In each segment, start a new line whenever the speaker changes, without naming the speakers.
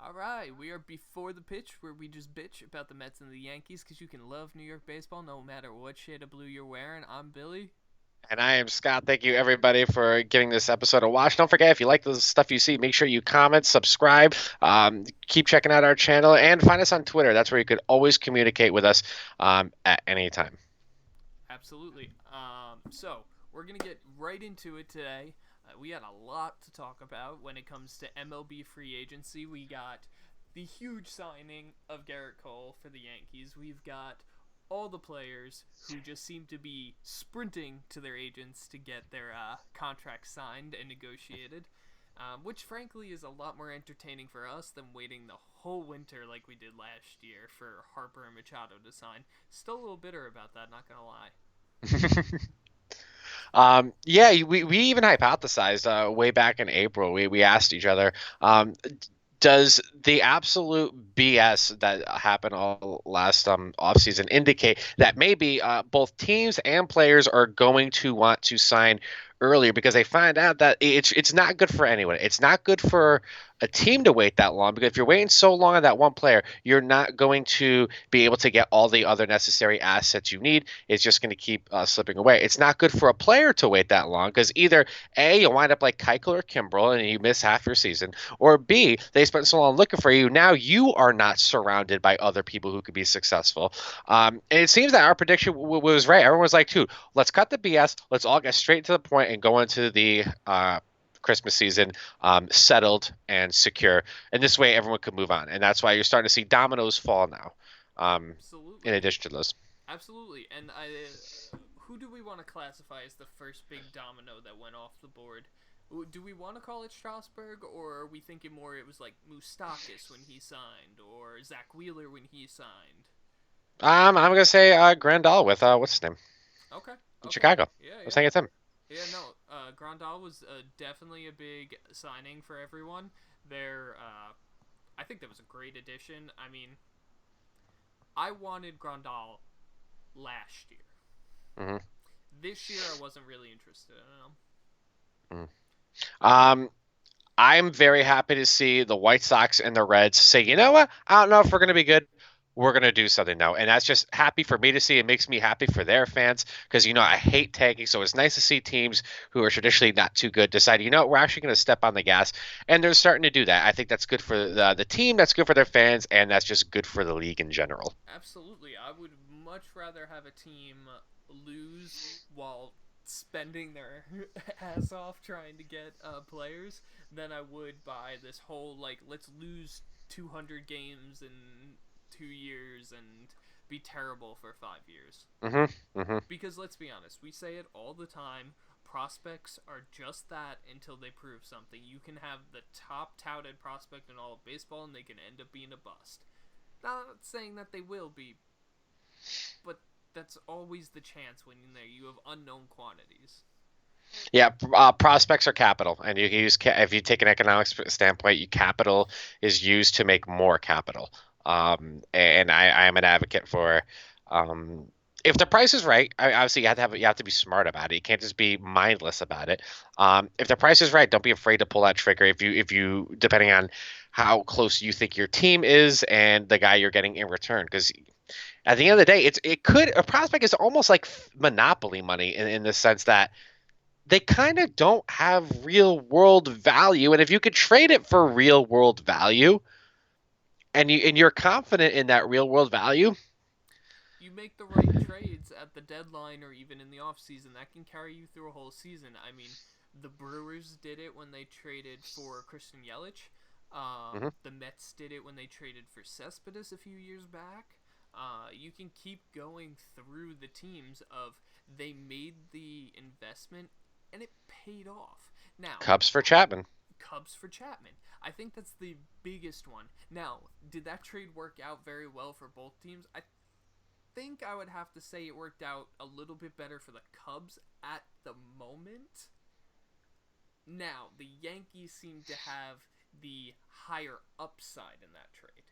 All right, we are before the pitch, where we just bitch about the Mets and the Yankees because you can love New York baseball no matter what shade of blue you're wearing. I'm Billy.
And I am Scott. Thank you, everybody, for giving this episode a watch. Don't forget, if you like the stuff you see, make sure you comment, subscribe, keep checking out our channel, and find us on Twitter. That's where you could always communicate with us at any time.
Absolutely. So we're gonna get right into it today. We had a lot to talk about when it comes to MLB free agency. We got the huge signing of Gerrit Cole for the Yankees. We've got all the players who just seem to be sprinting to their agents to get their contracts signed and negotiated, which frankly is a lot more entertaining for us than waiting the whole winter like we did last year for Harper and Machado to sign. Still a little bitter about that, not gonna lie.
Yeah, we even hypothesized way back in April. We asked each other, does the absolute BS that happened all last offseason indicate that maybe both teams and players are going to want to sign earlier because they find out that it's not good for anyone. It's not good for a team to wait that long because if you're waiting so long on that one player, you're not going to be able to get all the other necessary assets you need. It's just going to keep slipping away. It's not good for a player to wait that long because either A, you'll wind up like Keuchel or Kimbrel and you miss half your season, or B, they spent so long looking for you. Now you are not surrounded by other people who could be successful. And it seems that our prediction was right. Everyone was like, dude, let's cut the BS. Let's all get straight to the point and go into the Christmas season settled and secure. And this way everyone could move on. And that's why you're starting to see dominoes fall now, in
Absolutely.
addition to those.
Absolutely. And who do we want to classify as the first big domino that went off the board? Do we want to call it Strasburg, or are we thinking more it was like Moustakis when he signed, or Zach Wheeler when he signed?
I'm going to say Grandal with, what's his name?
Okay,
In
okay.
Chicago. I
Yeah,
was
yeah.
saying it's him.
Yeah, no, Grandal was definitely a big signing for everyone. I think that was a great addition. I mean, I wanted Grandal last year.
Hmm.
This year, I wasn't really interested in him.
Hmm. Um, I'm very happy to see the White Sox and the Reds say, you know what? I don't know if we're going to be good. We're going to do something now. And that's just happy for me to see. It makes me happy for their fans because, I hate tanking. So it's nice to see teams who are traditionally not too good decide, we're actually going to step on the gas. And they're starting to do that. I think that's good for the team. That's good for their fans. And that's just good for the league in general.
Absolutely, I would much rather have a team lose while spending their ass off trying to get players than I would by this whole like let's lose 200 games in 2 years and be terrible for 5 years.
Hmm. Hmm.
Because let's be honest, we say it all the time. Prospects are just that until they prove something. You can have the top touted prospect in all of baseball and they can end up being a bust. Not saying that they will be, but that's always the chance when you have unknown quantities.
Yeah, prospects are capital, and you can use if you take an economics standpoint, you capital is used to make more capital. And I am an advocate for, if the price is right, obviously you have to be smart about it. You can't just be mindless about it. If the price is right, don't be afraid to pull that trigger. If you depending on how close you think your team is and the guy you're getting in return, because at the end of the day, it could a prospect is almost like monopoly money in the sense that they kind of don't have real world value. And if you could trade it for real world value and you're confident in that real world value.
You make the right trades at the deadline or even in the offseason, that can carry you through a whole season. I mean, the Brewers did it when they traded for Christian Yelich.
Mhm.
The Mets did it when they traded for Cespedes a few years back. You can keep going through the teams of they made the investment and it paid off. Now,
Cubs for Chapman.
Cubs for Chapman. I think that's the biggest one. Now, did that trade work out very well for both teams? I think I would have to say it worked out a little bit better for the Cubs at the moment. Now, the Yankees seem to have the higher upside in that trade.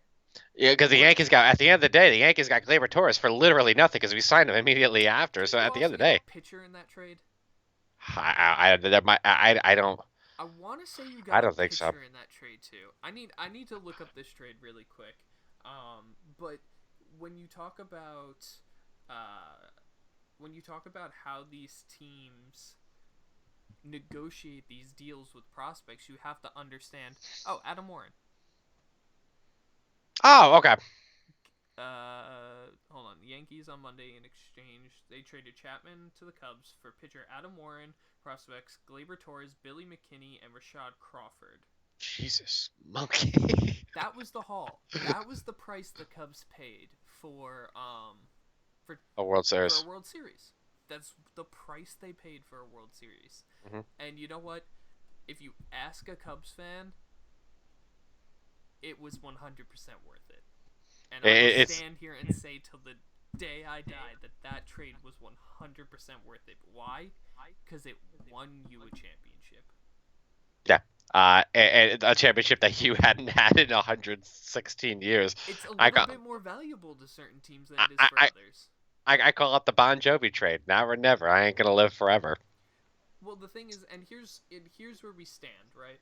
Yeah, because the
But
Yankees got at the end of the day, the Yankees got Gleyber Torres for literally nothing because we signed him immediately after.
didn't
So
you
at the end
also
of the
get a
day,
pitcher in that trade?
I don't.
I want to say you
I
got a
don't think so.
pitcher in that trade too. I need to look up this trade really quick. But when you talk about uh, how these teams negotiate these deals with prospects, you have to understand. Oh, Adam Warren.
Oh, okay.
Hold on. The Yankees on Monday in exchange they traded Chapman to the Cubs for pitcher Adam Warren, prospects Gleyber Torres, Billy McKinney, and Rashad Crawford.
Jesus, monkey.
That was the haul. That was the price the Cubs paid for
A World
for a
Series.
World Series. That's the price they paid for a World Series.
Hmm.
And you know what? If you ask a Cubs fan, it was 100% worth it. And I will
It's
stand here and say till the day I die that that trade was 100% worth it. Why? Because it won you a championship.
yeah. And a championship that you hadn't had in 116 years.
It's a
I
little
got.
bit more valuable to certain teams than
I,
it is
I,
for
I
others.
I call it the Bon Jovi trade. Now or never. I ain't gonna live forever.
Well, the thing is, and here's where we stand, right?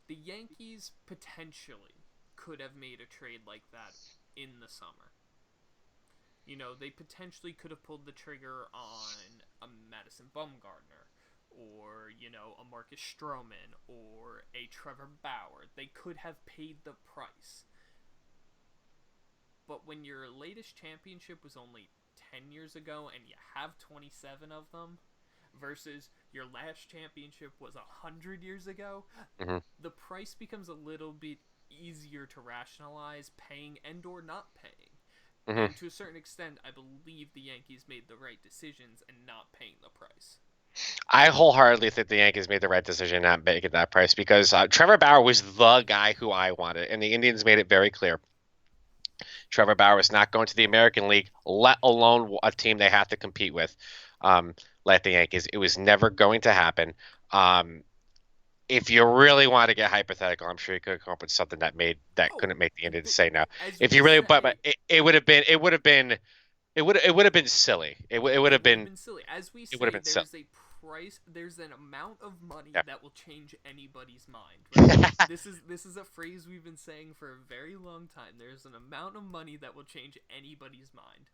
The Yankees potentially could have made a trade like that in the summer. They potentially could have pulled the trigger on a Madison Bumgarner or, a Marcus Stroman or a Trevor Bauer. They could have paid the price. But when your latest championship was only 10 years ago and you have 27 of them versus your last championship was 100 years ago,
Hmm.
the price becomes a little bit easier to rationalize paying and or not paying.
Hmm.
And to a certain extent, I believe the Yankees made the right decisions in not paying the price.
I wholeheartedly think the Yankees made the right decision not making that price because Trevor Bauer was the guy who I wanted, and the Indians made it very clear. Trevor Bauer is not going to the American League, let alone a team they have to compete with, like the Yankees. It was never going to happen. Um, if you really want to get hypothetical, I'm sure you could come up with something that
Oh,
couldn't make the Indians
but
say no.
as
If
we
you really, but
say,
it would have been silly.
it would have been silly. As we
It would have
say,
been silly.
there's an amount of money
Yeah.
that will change anybody's mind, right? This is a phrase we've been saying for a very long time. There's an amount of money that will change anybody's mind.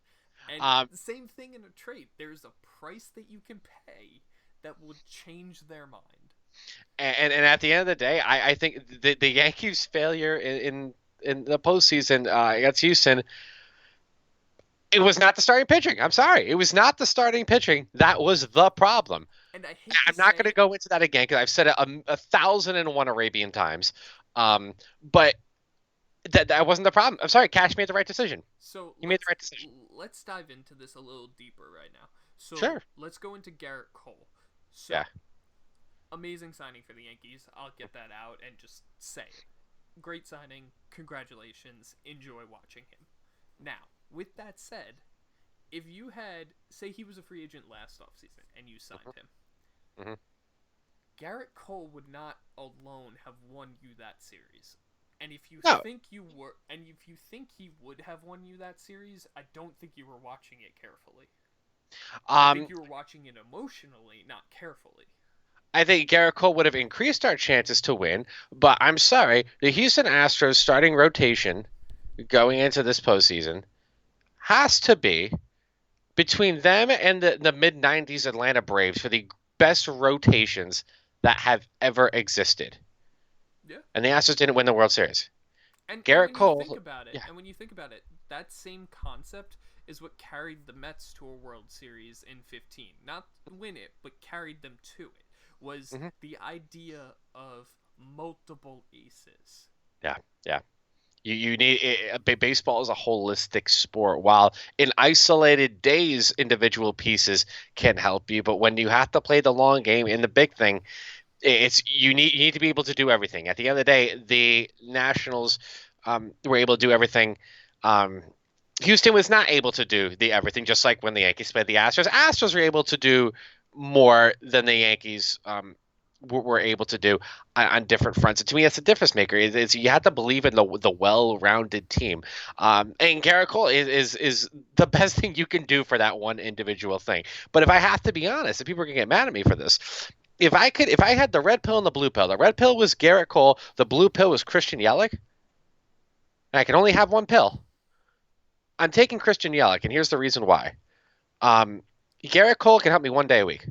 And
um,
the same thing in a trade. There's a price that you can pay that will change their mind.
and at the end of the day, I think the Yankees' failure in the postseason against Houston, it was not the starting pitching. I'm sorry, it was not the starting pitching that was the problem.
And I hate to
I'm not going to
say,
go into that again because I've said it a thousand and one Arabian times. But that wasn't the problem. I'm sorry, Cash made the right decision.
so
He made the
let's
right decision.
let's dive into this a little deeper right now. So
Sure.
let's go into Gerrit Cole.
Yeah.
So amazing signing for the Yankees. I'll get that out and just say it. Great signing. Congratulations. Enjoy watching him. Now, with that said, if you had, say he was a free agent last offseason and you signed him,
Hmm.
Gerrit Cole would not alone have won you that series. And if you
No.
think he would have won you that series, I don't think you were watching it carefully. I think
Um,
you were watching it emotionally, not carefully.
I think Gerrit Cole would have increased our chances to win, but I'm sorry, the Houston Astros starting rotation going into this postseason has to be between them and the mid '90s Atlanta Braves for the best rotations that have ever existed.
Yeah.
And the Astros didn't win the World Series.
And
Gerrit
when you think
Cole,
about it,
yeah.
that same concept is what carried the Mets to a World Series in 15. Not win it, but carried them to it. Was
Hmm.
the idea of multiple aces.
Yeah, yeah. You need baseball is a holistic sport. While in isolated days, individual pieces can help you, but when you have to play the long game in the big thing, it's you need to be able to do everything. At the end of the day, the Nationals were able to do everything. Um, Houston was not able to do the everything, just like when the Yankees played the Astros. Astros were able to do more than the Yankees were able to do on different fronts. And to me, that's a difference maker. You have to believe in the well-rounded team. And Gerrit Cole is the best thing you can do for that one individual thing. But if I have to be honest, and people are gonna get mad at me for this, if I had the red pill and the blue pill, the red pill was Gerrit Cole, the blue pill was Christian Yelich, and I can only have one pill. I'm taking Christian Yelich, and here's the reason why. Um, Gerrit Cole can help me 1 day a week.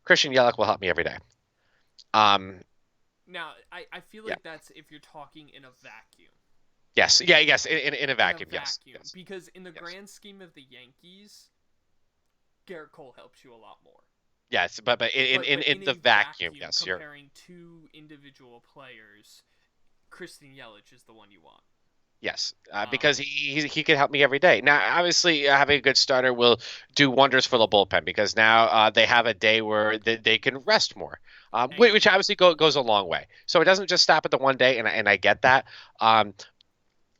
Christian Yelich will help me every day. Um,
Now, I feel
yeah.
like that's if you're talking in a vacuum.
Yes. Yeah. Yes. In a
In a
vacuum. Yes.
vacuum.
Yes.
Because in the
Yes.
grand scheme of the Yankees, Gerrit Cole helps you a lot more.
Yes. But
But
in
in
the
a
vacuum,
vacuum,
yes, you're
comparing two individual players, Christian Yelich is the one you want.
yes, because
Um,
he can help me every day. Now, obviously, having a good starter will do wonders for the bullpen because now they have a day where they can rest more,
and
which obviously goes a long way. So it doesn't just stop at the 1 day, and I get that. Um,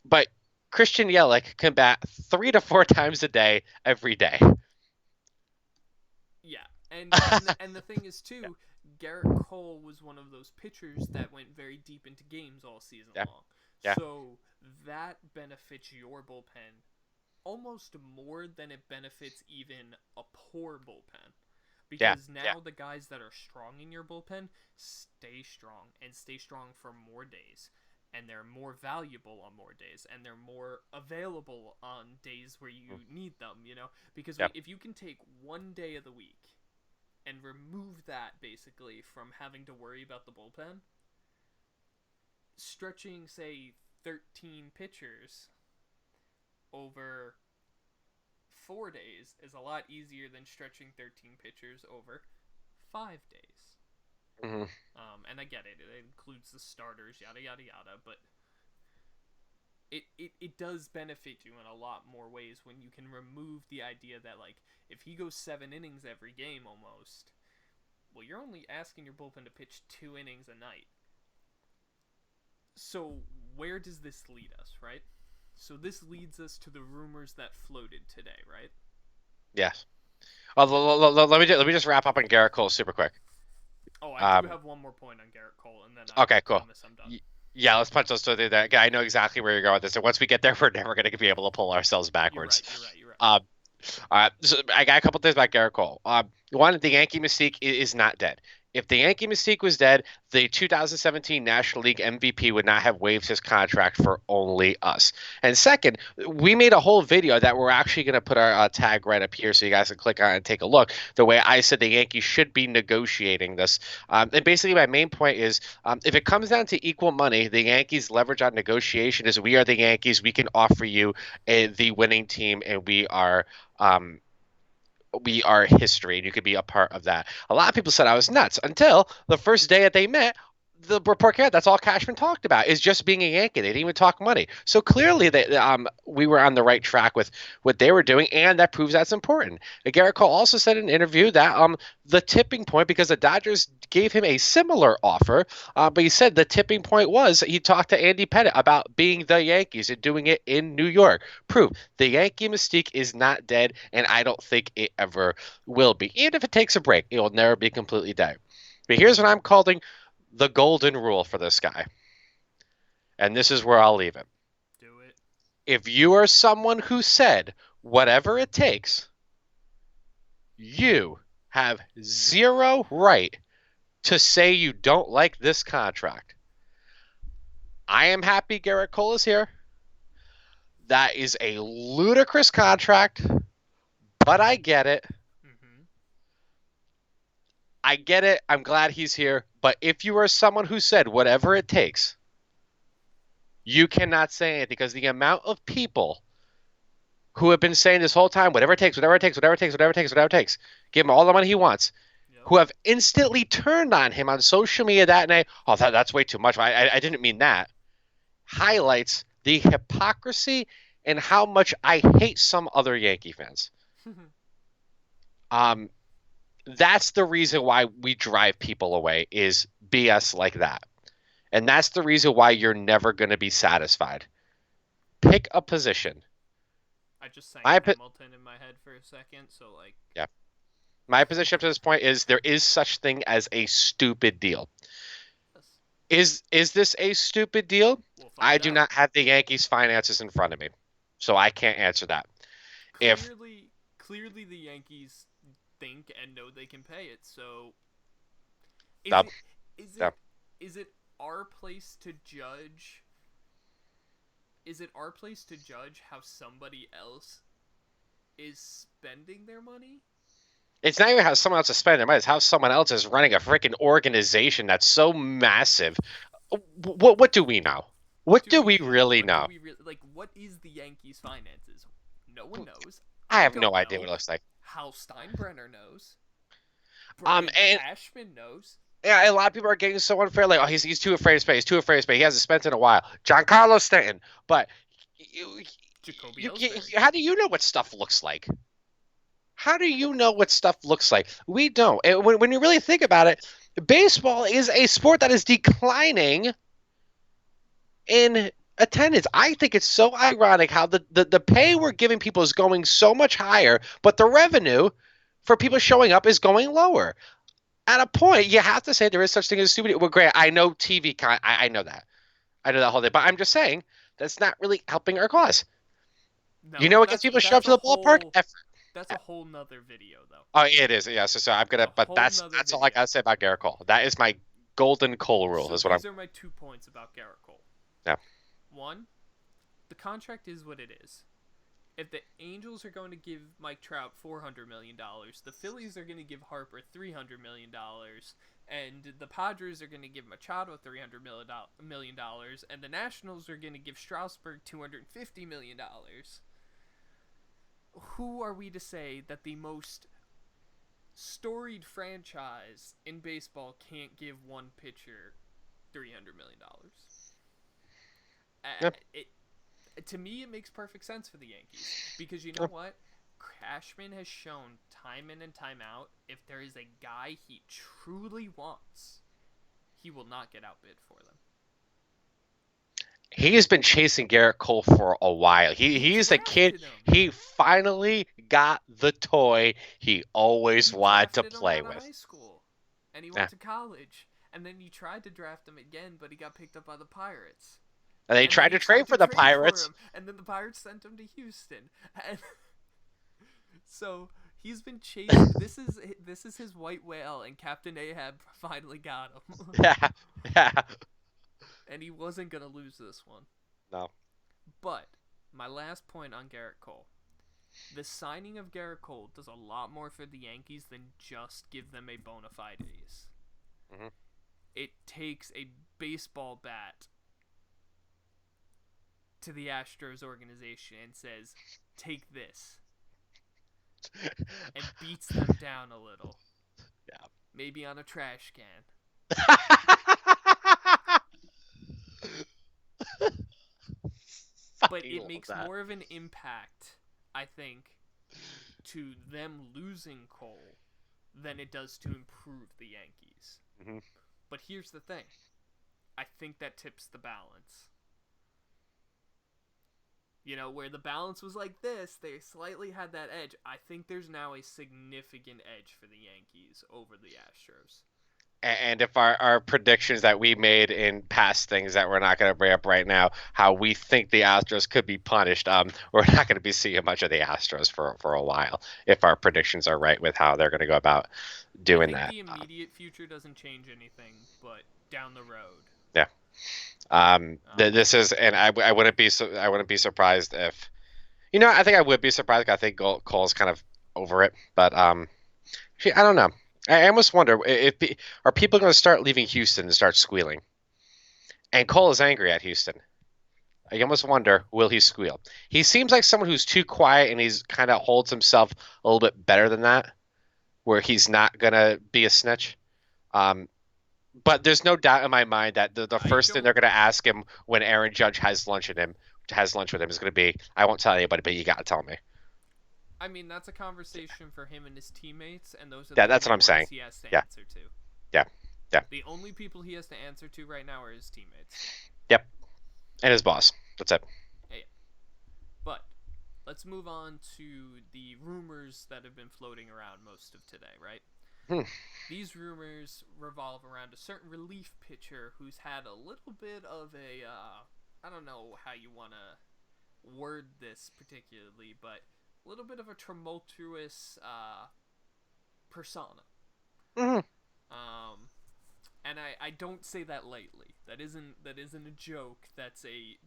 but Christian Yelich can bat 3 to 4 times a day every day.
yeah, and the thing is too, Gerrit Cole was one of those pitchers that went very deep into games all season
Yeah,
long.
yeah,
So that benefits your bullpen almost more than it benefits even a poor bullpen.
yeah,
Because
yeah.
now the guys that are strong in your bullpen stay strong and stay strong for more days. And they're more valuable on more days. And they're more available on days where you need them, you know? Because
Yeah.
if you can take 1 day of the week and remove that basically from having to worry about the bullpen, stretching, say, 13 pitchers over 4 days is a lot easier than stretching 13 pitchers over 5 days.
Hmm.
And I get it; it includes the starters, yada yada yada. But it does benefit you in a lot more ways when you can remove the idea that like if he goes 7 innings every game almost, well, you're only asking your bullpen to pitch 2 innings a night. So where does this lead us, right? So this leads us to the rumors that floated today, right?
Yes. Let me just wrap up on Garrett Cole super quick.
Oh, I do
Um,
have one more point on Gerrit Cole, and then I
okay, cool.
promise I'm done.
Yeah, let's punch those two through that. I know exactly where you're going with this. And once we get there, we're never going to be able to pull ourselves
You're
backwards.
right. You're right. You're right.
Um, so I got a couple things about Gerrit Cole. One, the Yankee mystique is not dead. If the Yankee mystique was dead, the 2017 National League MVP would not have waived his contract for only us. And second, we made a whole video that we're actually going to put our tag right up here so you guys can click on it and take a look. The way I said the Yankees should be negotiating this. And basically, my main point is if it comes down to equal money, the Yankees' leverage on negotiation is we are the Yankees. We can offer you the winning team, and um, we are history, and you could be a part of that. A lot of people said I was nuts until the first day that they met. The report came out. That's all Cashman talked about is just being a Yankee. They didn't even talk money. So clearly, we were on the right track with what they were doing, and that proves that's important. Gerrit Cole also said in an interview that the tipping point, because the Dodgers gave him a similar offer, but he said the tipping point was he talked to Andy Pettitte about being the Yankees and doing it in New York. Proof the Yankee mystique is not dead, and I don't think it ever will be. Even if it takes a break, it will never be completely dead. But here's what I'm calling the golden rule for this guy. And this is where I'll leave it.
Do it.
If you are someone who said, whatever it takes, you have zero right to say you don't like this contract. I am happy Gerrit Cole is here. That is a ludicrous contract, but I get it.
Mm-hmm.
I get it. I'm glad he's here. But if you are someone who said whatever it takes, you cannot say it because the amount of people who have been saying this whole time, whatever it takes, whatever it takes, whatever it takes, whatever it takes, whatever it takes, give him all the money he wants,
Yep.
who have instantly turned on him on social media that night. Oh, that's way too much. I didn't mean that. Highlights the hypocrisy and how much I hate some other Yankee fans. Um, that's the reason why we drive people away is BS like that. And that's the reason why you're never going to be satisfied. Pick a position.
I just sang
My
Hamilton in my head for a second, so like.
yeah. My position up to this point is there is such thing as a stupid deal. Is this a stupid deal?
We'll
I
find
do
out.
not have the Yankees finances in front of me. So I can't answer that. If
Clearly the Yankees think and know they can pay it, so Is
Dub.
it is
Yeah.
it is it our place to judge? Is it our place to judge how somebody else is spending their money?
It's not even how someone else is spending their money. It's how someone else is running a freaking organization that's so massive. What do we know?
What
What
do
do
we
we
know?
really
What do
know?
we really like? What is the Yankees' finances? No one knows.
I
I
have no
don't
idea what
know.
it looks like.
Hal Steinbrenner knows.
Um,
Brian
and
Cashman knows.
yeah, a lot of people are getting so unfair. Like, oh, he's too afraid to spend. He's too afraid to spend. He hasn't spent in a while. Giancarlo Stanton, but you,
Jacoby
you can't.
Ellsbury.
How do you know what stuff looks like? How do you know what stuff looks like? We don't. And when you really think about it, baseball is a sport that is declining in attendance. I think it's so ironic how the pay we're giving people is going so much higher, but the revenue for people showing up is going lower. At a point, you have to say there is such thing as stupid. Well, great. I know TV. I know that. I know that whole thing. But I'm just saying that's not really helping our cause. You
No,
know
and
what gets people to show up to the ballpark? Effort.
that's a whole nother video though.
Oh, it is. Yeah. So I'm
That's
gonna.
a
But
whole nother
that's all I
video.
gotta say about Gerrit Cole. That is my golden Cole rule.
So
Is what I'm.
these are my 2 points about Gerrit Cole.
Yeah.
One, the contract is what it is. If the Angels are going to give Mike Trout $400 million, the Phillies are going to give Harper $300 million, and the Padres are going to give Machado $300 million, and the Nationals are going to give Strasburg $250 million. Who are we to say that the most storied franchise in baseball can't give one pitcher $300 million?
Yep.
To me, it makes perfect sense for the Yankees because you know what? Cashman has shown time in and time out if there is a guy he truly wants, he will not get outbid for them.
He has been chasing Gerrit Cole for a while. He's a kid. He finally got the toy he always wanted to play
him out of
with.
high school, and he went to college, and then you tried to draft him again, but he got picked up by the Pirates.
And they tried to trade for the Pirates.
And then the Pirates sent him to Houston. And so he's been chasing. This is his white whale, and Captain Ahab finally got him.
Yeah, yeah.
And he wasn't gonna lose this one.
No.
But my last point on Gerrit Cole. The signing of Gerrit Cole does a lot more for the Yankees than just give them a bona fide ace.
Mm-hmm.
It takes a baseball bat to the Astros organization and says, take this. And beats them down a little.
Yeah.
Maybe on a trash can. But it makes more of an impact, I think, to them losing Cole than it does to improve the Yankees.
Mm-hmm.
But here's the thing. I think that tips the balance. You know, where the balance was like this, they slightly had that edge. I think there's now a significant edge for the Yankees over the Astros.
And if our predictions that we made in past things that we're not going to bring up right now, how we think the Astros could be punished, we're not going to be seeing much of the Astros for a while if our predictions are right with how they're going to go about doing that.
The immediate future doesn't change anything, but down the road.
Yeah. This is, and I wouldn't be surprised if, I think I would be surprised. I think Cole's kind of over it, but I don't know. I almost wonder if are people going to start leaving Houston and start squealing? And Cole is angry at Houston. I almost wonder, will he squeal? He seems like someone who's too quiet, and he's kind of holds himself a little bit better than that, where he's not going to be a snitch. But there's no doubt in my mind that the first thing they're going to ask him when Aaron Judge has lunch with him is going to be, I won't tell anybody, but you got to tell me.
I mean, that's a conversation for him and his teammates, and those are
that's what I'm saying.
He has to answer to.
Yeah.
The only people he has to answer to right now are his teammates.
Yep. And his boss. That's it.
Yeah. But let's move on to the rumors that have been floating around most of today, right? These rumors revolve around a certain relief pitcher who's had a little bit of a, I don't know how you want to word this particularly, but a little bit of a tumultuous persona.
Mm-hmm.
and I don't say that lightly. That isn't a joke. That's a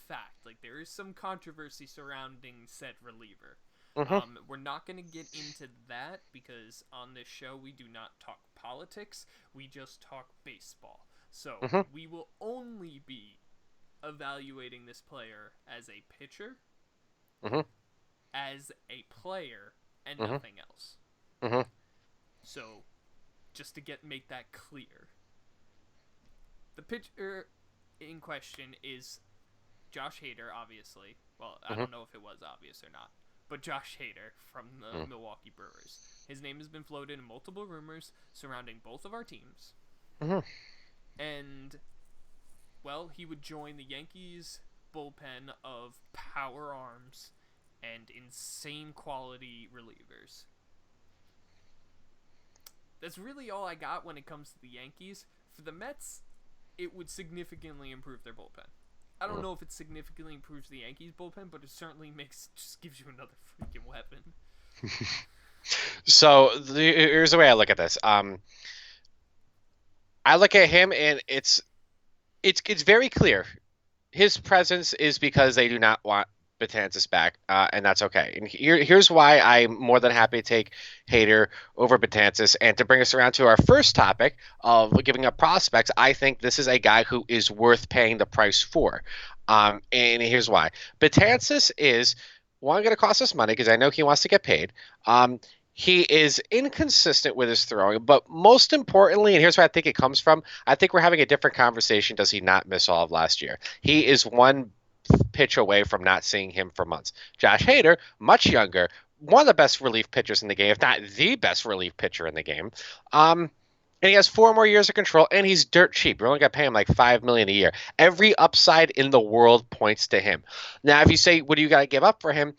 fact. Like, there is some controversy surrounding said reliever.
Mhm.
We're not going to get into that because on this show we do not talk politics. We just talk baseball. So
Mhm.
we will only be evaluating this player as a pitcher,
Mhm.
as a player, and
Mhm.
nothing else.
Mhm.
So just to make that clear, the pitcher in question is Josh Hader, obviously. Well, I
Mhm.
don't know if it was obvious or not, but Josh Hader from the
Mhm.
Milwaukee Brewers. His name has been floated in multiple rumors surrounding both of our teams,
Mhm.
and well, he would join the Yankees bullpen of power arms and insane quality relievers. That's really all I got when it comes to the Yankees. For the Mets, it would significantly improve their bullpen. I don't
Mhm.
know if it significantly improves the Yankees bullpen, but it certainly just gives you another freaking weapon.
So here's the way I look at this. I look at him, and it's very clear. His presence is because they do not want Betances back, and that's okay. And here's why I'm more than happy to take Hader over Betances. And to bring us around to our first topic of giving up prospects, I think this is a guy who is worth paying the price for. And here's why: Betances is one going to cost us money because I know he wants to get paid. He is inconsistent with his throwing, but most importantly, and here's where I think it comes from, I think we're having a different conversation. Does he not miss all of last year? He is one pitch away from not seeing him for months. Josh Hader, much younger, one of the best relief pitchers in the game, if not the best relief pitcher in the game. And he has 4 more years of control, and he's dirt cheap. You're only gonna pay him like $5 million a year. Every upside in the world points to him. Now, if you say, "What do you got to give up for him?"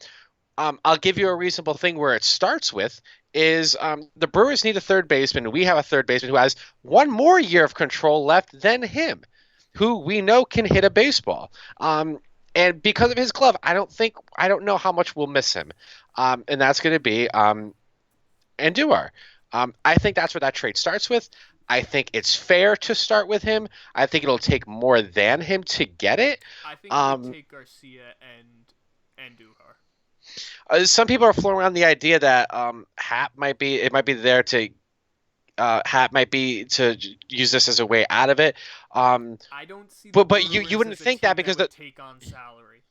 I'll give you a reasonable thing where it starts with is the Brewers need a third baseman. And we have a third baseman who has 1 more year of control left than him, who we know can hit a baseball. And because of his glove, I don't know how much we'll miss him. And that's going to be Andujar. I think that's where that trade starts with. I think it's fair to start with him. I think it'll take more than him to get it.
I think it would
Um,
take Garcia and Duhar.
some people are floating around the idea that Hap might be there to Hap might be to use this as a way out of it. Um,
I don't see the
but you
Brewers
wouldn't
as a
think that
team that
because
would take on salary.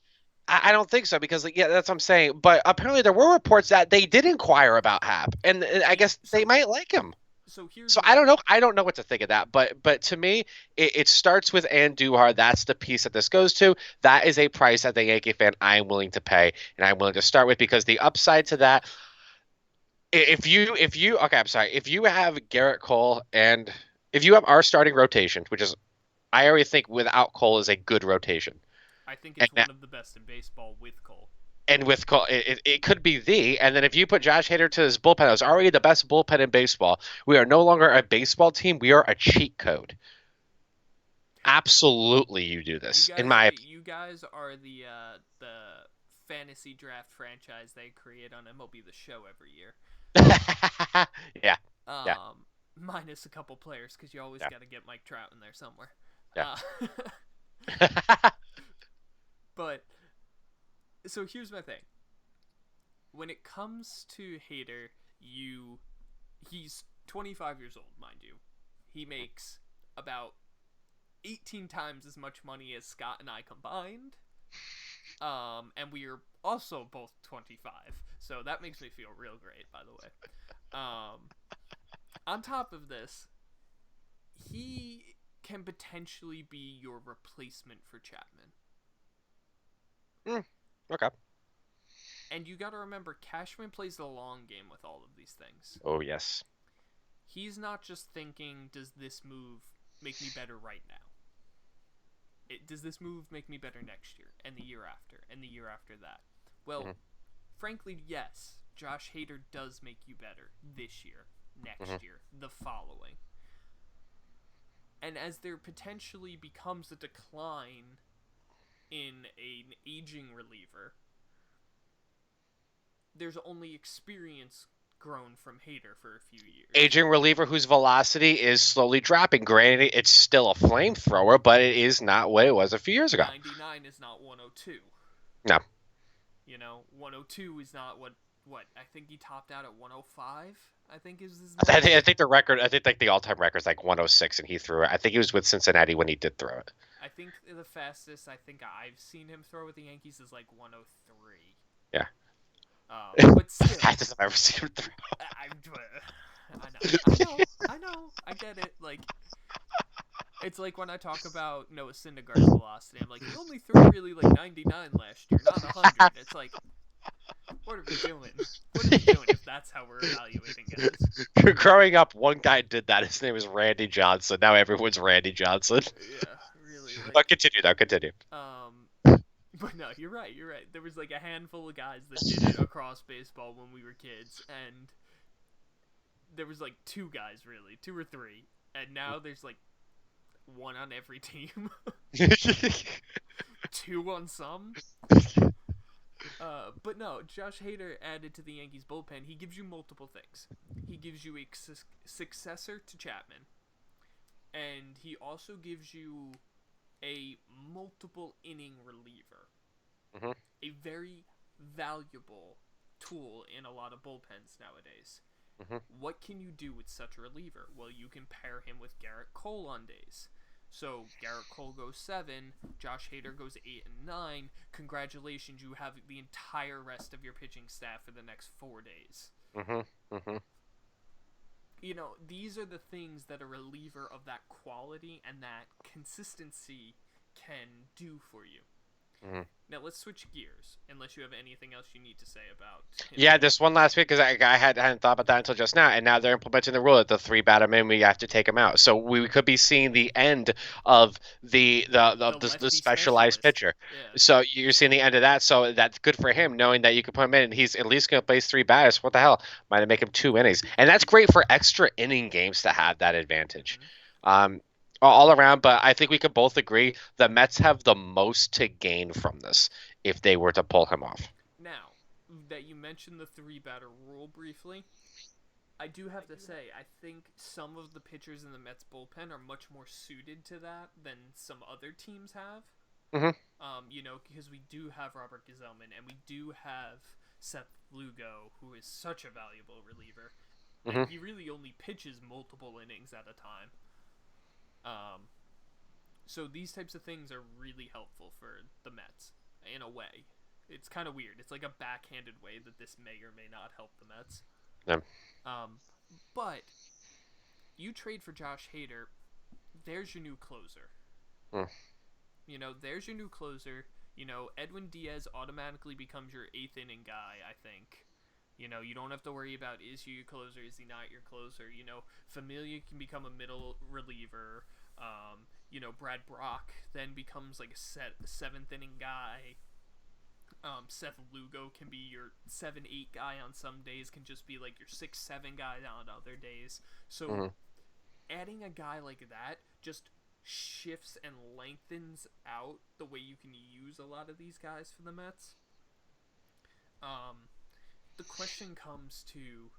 I don't think so because like, yeah, that's what I'm saying. But apparently there were reports that they did inquire about Hap, and I
They
guess they
so
might like him.
so here's
So
my
I don't
thing.
know. I don't know what to think of that. But to me, it starts with Andujar. That's the piece that this goes to. That is a price that the Yankee fan I am willing to pay, and I'm willing to start with because the upside to that if you okay, I'm sorry. If you have Gerrit Cole and if you have our starting rotation, which is I already think without Cole is a good rotation,
I think
and
it's one of the best in baseball with Cole.
with Cole it could be and then if you put Josh Hader to his bullpen, that was already the best bullpen in baseball. We are no longer a baseball team. We are a cheat code. Absolutely, you do this in my opinion.
You guys are the fantasy draft franchise they create on MLB The Show every year.
Yeah, yeah,
Minus a couple players because you always
yeah,
got to get Mike Trout in there somewhere.
yeah.
Uh, but so here's my thing. When it comes to Hader, he's 25 years old, mind you. He makes about 18 times as much money as Scott and I combined. And we are also both 25. So that makes me feel real great, by the way. On top of this, he can potentially be your replacement for Chapman.
Mm, okay.
And you got to remember, Cashman plays the long game with all of these things.
Oh yes.
He's not just thinking, does this move make me better right now? Does this move make me better next year, and the year after, and the year after that? Well, frankly, yes. Josh Hader does make you better this year, next year, the following. And as there potentially becomes a decline in an aging reliever, there's only experience grown from Hader for a few years.
Aging reliever whose velocity is slowly dropping. Granted, it's still a flamethrower, but it is not what it was a few years ago.
99 is not 102.
No.
102 is not what I think he topped out at 105. I think is his.
I think the record. I think like the all-time record is like 106, and he threw it. I think he was with Cincinnati when he did throw it.
I think the fastest I think I've seen him throw with the Yankees is like 103.
Yeah.
But still,
fastest I've ever seen him throw.
I know, I get it. Like, it's like when I talk about Noah Syndergaard's velocity. I'm like, he only threw really like 99 last year, not 100. It's like, what are we doing? What are we doing if that's how we're evaluating guys?
Growing up, one guy did that. His name was Randy Johnson. Now everyone's Randy Johnson.
Yeah, really. Like,
But continue, though. Continue.
But no, you're right. There was like a handful of guys that did it across baseball when we were kids, and there was like two guys, really, two or three, and now there's like one on every team. Two on some. But no, Josh Hader added to the Yankees bullpen. He gives you multiple things. He gives you a successor to Chapman, and he also gives you a multiple inning reliever.
Mm-hmm.
A very valuable tool in a lot of bullpens nowadays.
Mm-hmm.
What can you do with such a reliever? Well, you can pair him with Gerrit Cole on days. So Gerrit Cole goes 7, Josh Hader goes 8 and 9. Congratulations, you have the entire rest of your pitching staff for the next 4 days.
Mm-hmm. Mm-hmm.
These are the things that a reliever of that quality and that consistency can do for you.
Mm-hmm.
Now let's switch gears, unless you have anything else you need to say about him.
Yeah, just one last bit, because I hadn't thought about that until just now, and now they're implementing the rule that the 3 batter min, we have to take him out. So we could be seeing the end of the specialized pitcher.
Yeah.
So you're seeing the end of that. So that's good for him, knowing that you can put him in, and he's at least going to place 3 batters. What the hell? Might make him 2 innings, and that's great for extra inning games to have that advantage. Mm-hmm. All around, but I think we could both agree the Mets have the most to gain from this if they were to pull him off.
Now, that you mentioned the 3 batter rule briefly, I do have to say, I think some of the pitchers in the Mets bullpen are much more suited to that than some other teams have.
Mm-hmm.
Because we do have Robert Gsellman, and we do have Seth Lugo, who is such a valuable reliever.
Mm-hmm.
And he really only pitches multiple innings at a time. So these types of things are really helpful for the Mets, in a way. It's kind of weird. It's like a backhanded way that this may or may not help the Mets.
Yeah.
But you trade for Josh Hader, there's your new closer.
Mm.
There's your new closer. Edwin Diaz automatically becomes your 8th inning guy, I think. You don't have to worry about, is he your closer, is he not your closer? Familia can become a middle reliever. Brad Brock then becomes like a 7th inning guy. Seth Lugo can be your 7-8 guy on some days, can just be like your 6-7 guy on other days. So adding a guy like that just shifts and lengthens out the way you can use a lot of these guys for the Mets. The question comes to,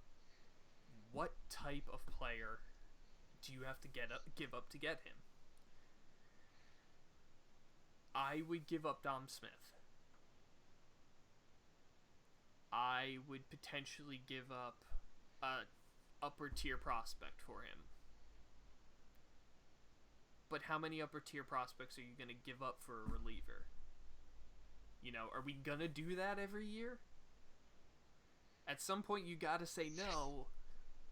what type of player do you have to give up to get him? I would give up Dom Smith. I would potentially give up a upper tier prospect for him. But how many upper tier prospects are you going to give up for a reliever? Are we going to do that every year? At some point you got to say no,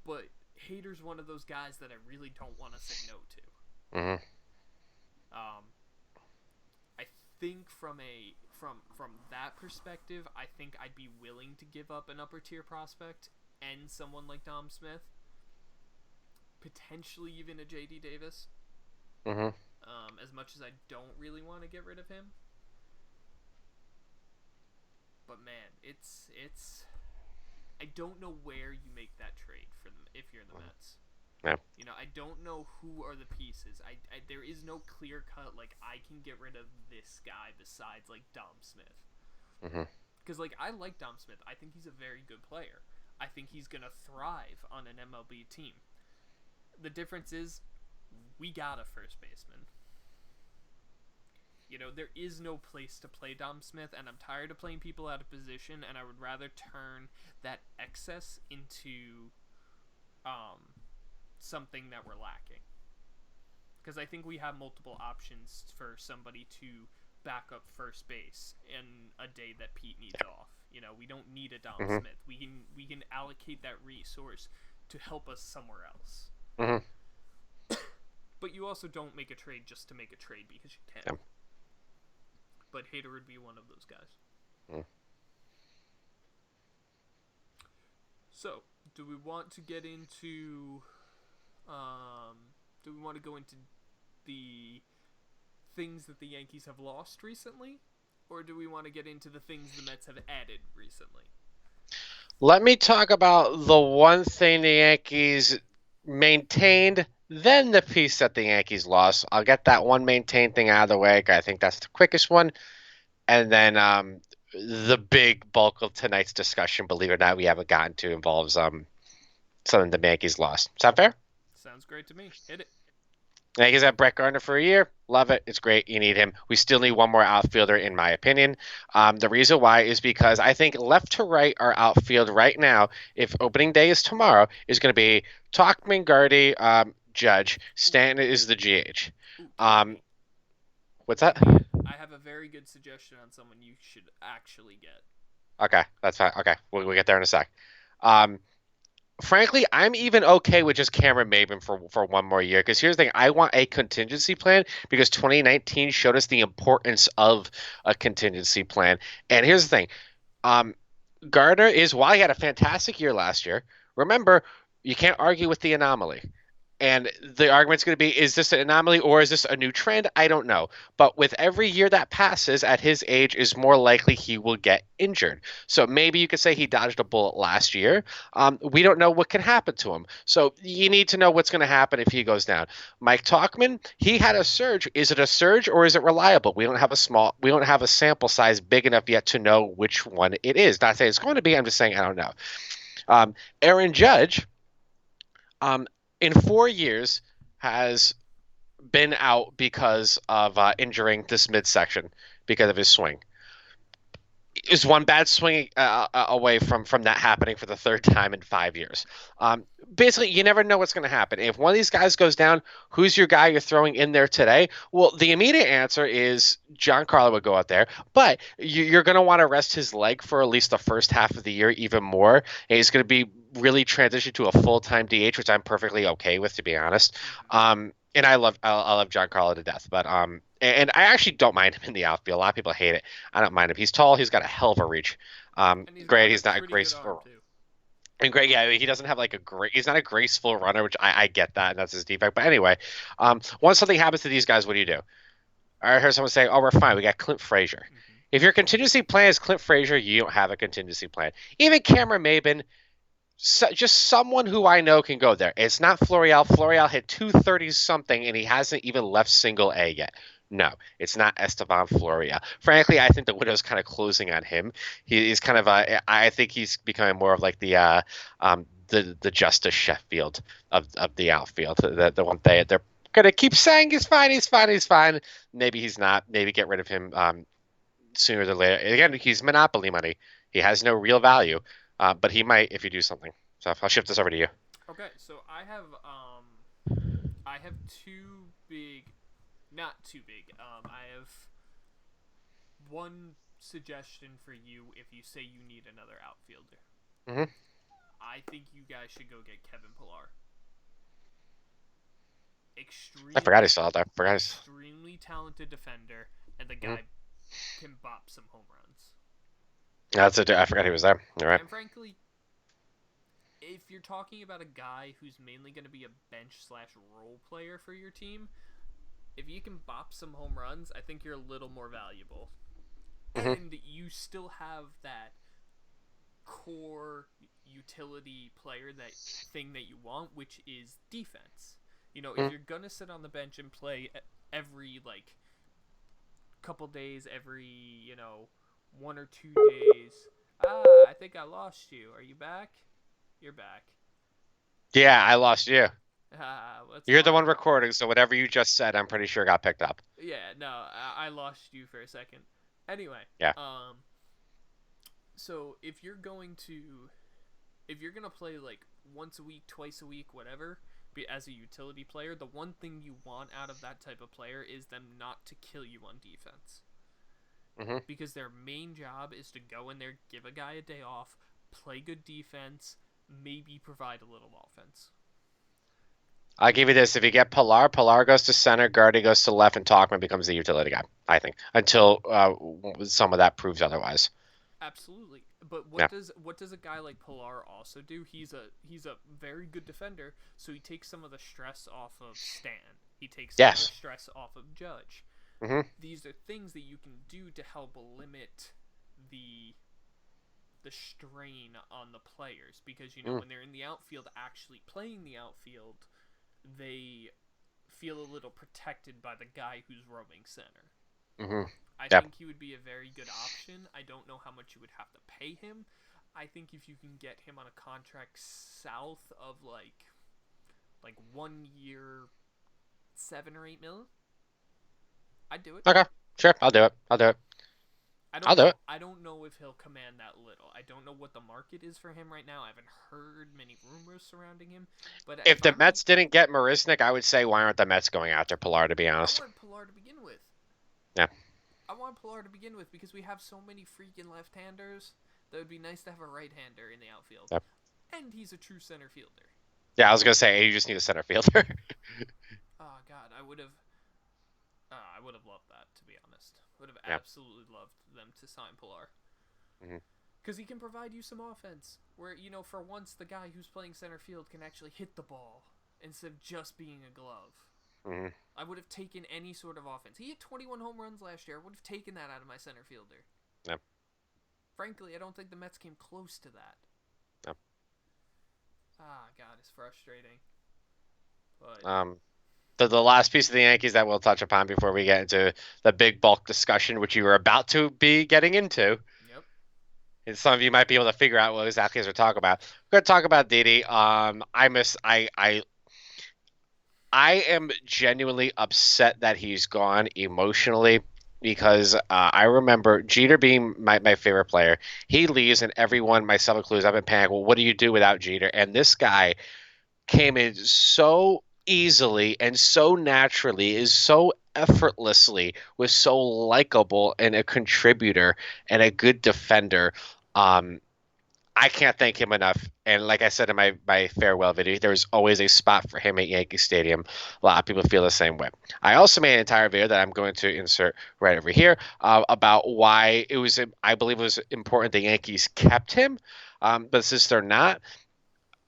but Hader's one of those guys that I really don't want to say no to.
Mm-hmm.
I think from that perspective, I think I'd be willing to give up an upper tier prospect and someone like Dom Smith, potentially even a JD Davis.
Mm-hmm.
As much as I don't really want to get rid of him, but man, it's. I don't know where you make that trade for them if you're the Mets.
Yeah.
I don't know who are the pieces. There is no clear cut, like, I can get rid of this guy besides, like, Dom Smith.
Mm-hmm.
Because, like, I like Dom Smith. I think he's a very good player. I think he's going to thrive on an MLB team. The difference is we got a first baseman. There is no place to play Dom Smith, and I'm tired of playing people out of position, and I would rather turn that excess into something that we're lacking. Because I think we have multiple options for somebody to back up first base in a day that Pete needs off. We don't need a Dom
Mm-hmm.
Smith. We can allocate that resource to help us somewhere else.
Mm-hmm.
But you also don't make a trade just to make a trade because you can.
Yeah.
But Hader would be one of those guys.
Mm.
So, do we want to get into? Do we want to go into the things that the Yankees have lost recently, or do we want to get into the things the Mets have added recently?
Let me talk about the one thing the Yankees maintained, then the piece that the Yankees lost. I'll get that one maintained thing out of the way. I think that's the quickest one. And then the big bulk of tonight's discussion, believe it or not, we haven't gotten to involves something the Yankees lost. Is that fair?
Sounds great to me. Hit it.
Yankees have Brett Gardner for a year. Love it. It's great. You need him. We still need one more outfielder, in my opinion. The reason why is because I think left to right, our outfield right now, if opening day is tomorrow, is going to be Tauchman, Gardy, Judge. Stanton is the GH.
Ooh,
What's that?
I have a very good suggestion on someone you should actually get.
Okay, that's fine. Okay, we'll get there in a sec. Frankly, I'm even okay with just Cameron Maybin for one more year. Because here's the thing, I want a contingency plan because 2019 showed us the importance of a contingency plan. And here's the thing, Gardner is, while he had a fantastic year last year, remember, you can't argue with the anomaly. And the argument's going to be, is this an anomaly or is this a new trend? I don't know. But with every year that passes at his age is more likely he will get injured. So maybe you could say he dodged a bullet last year. We don't know what can happen to him. So you need to know what's going to happen if he goes down. Mike Tauchman, he had a surge. Is it a surge or is it reliable? We don't have a sample size big enough yet to know which one it is. Not saying it's going to be. I'm just saying I don't know. Aaron Judge, in 4 years, has been out because of injuring this midsection because of his swing. Is one bad swing away from that happening for the third time in 5 years. Basically, you never know what's going to happen. If one of these guys goes down, who's your guy you're throwing in there today? Well, the immediate answer is Giancarlo would go out there, but you're going to want to rest his leg for at least the first half of the year even more. And he's going to be really transitioned to a full-time DH, which I'm perfectly okay with, to be honest. And I love Giancarlo to death, but and I actually don't mind him in the outfield. A lot of people hate it. I don't mind him. He's tall. He's got a hell of a reach. Great. He's not a graceful. And great, yeah, he doesn't have like a great. He's not a graceful runner, which I get that, and that's his defect. But anyway, once something happens to these guys, what do? I heard someone say, "Oh, we're fine. We got Clint Frazier." Mm-hmm. If your contingency plan is Clint Frazier, you don't have a contingency plan. Even Cameron Maybin. Just someone who I know can go there. It's not Florial. Florial hit 230 something, and he hasn't even left single A yet. No, it's not Esteban Florial. Frankly, I think the window's kind of closing on him. He's kind of I think he's becoming more of like the Justice Sheffield of the outfield. The one they're gonna keep saying he's fine. Maybe he's not. Maybe get rid of him sooner than later. Again, he's monopoly money. He has no real value. But he might if you do something. So I'll shift this over to you.
Okay, so I have two big, not too big. I have one suggestion for you if you say you need another outfielder.
Mm-hmm.
I think you guys should go get Kevin Pillar.
I forgot he saw that.
Extremely talented defender, and the guy can bop some home runs.
I forgot he was there. All right.
And frankly, if you're talking about a guy who's mainly going to be a bench/role player for your team, if you can bop some home runs, I think you're a little more valuable. Mm-hmm. And you still have that core utility player, that thing that you want, which is defense. If you're going to sit on the bench and play every, couple days, every, 1 or 2 days. I think I lost you. Are you back? You're back.
Yeah, I lost you.
Let's
You're the
find.
one recording, so whatever you just said, I'm pretty sure got picked up.
Yeah, no, I lost you for a second. Anyway,
Yeah.
so if you're gonna play like once a week, twice a week, whatever, be as a utility player, the one thing you want out of that type of player is them not to kill you on defense.
hmm
Because their main job is to go in there, give a guy a day off, play good defense, maybe provide a little offense.
I'll give you this. If you get Pilar goes to center, Guardy goes to left, and Talkman becomes the utility guy, I think, until some of that proves otherwise.
Absolutely. But
Yeah.
what does a guy like Pilar also do? He's a very good defender, so he takes some of the stress off of Stan. He takes some of the
Yes.
stress off of Judge.
hmm
These are things that you can do to help limit the the strain on the players because
mm
when they're in the outfield actually playing the outfield, they feel a little protected by the guy who's roaming center.
hmm
I
Yeah.
think he would be a very good option. I don't know how much you would have to pay him. I think if you can get him on a contract south of like 1 year, 7 or 8 mil, I'd do it.
Okay. Sure. I'll do it. I'll do it.
I
I'll
don't
do
know.
it.
I don't know if he'll command that little. I don't know what the market is for him right now. I haven't heard many rumors surrounding him. But
If
if
the
I'm a,
Mets didn't get Marisnik, I would say why aren't the Mets going after Pilar? To be
I
honest.
wanted Pilar to begin with.
Yeah.
I want Pilar to begin with because we have so many freaking left-handers that would be nice to have a right-hander in the outfield.
Yep.
And he's a true center fielder.
Yeah. I was gonna say you just need a center fielder.
Oh God, I would have loved that, to be honest. Would have
yeah.
absolutely loved them to sign Pilar.
hmm
Because he can provide you some offense. Where, for once, the guy who's playing center field can actually hit the ball instead of just being a glove.
hmm
I would have taken any sort of offense. He had 21 home runs last year. I would have taken that out of my center fielder.
Yeah.
Frankly, I don't think the Mets came close to that.
Yeah.
Ah, God, it's frustrating. But
the last piece of the Yankees that we'll touch upon before we get into the big bulk discussion, which you were about to be getting into.
yep.
And some of you might be able to figure out what exactly we're talking about. We're going to talk about Didi. I am genuinely upset that he's gone emotionally because I remember Jeter being my favorite player. He leaves, and everyone, myself included, I've been panicking. Well, what do you do without Jeter? And this guy came in so easily and so naturally, is so effortlessly, was so likable and a contributor and a good defender. Um, I can't thank him enough. And like I said in my farewell video, there's always a spot for him at Yankee Stadium. A lot of people feel the same way. I also made an entire video that I'm going to insert right over here about why I believe it was important the Yankees kept him. But since they're not,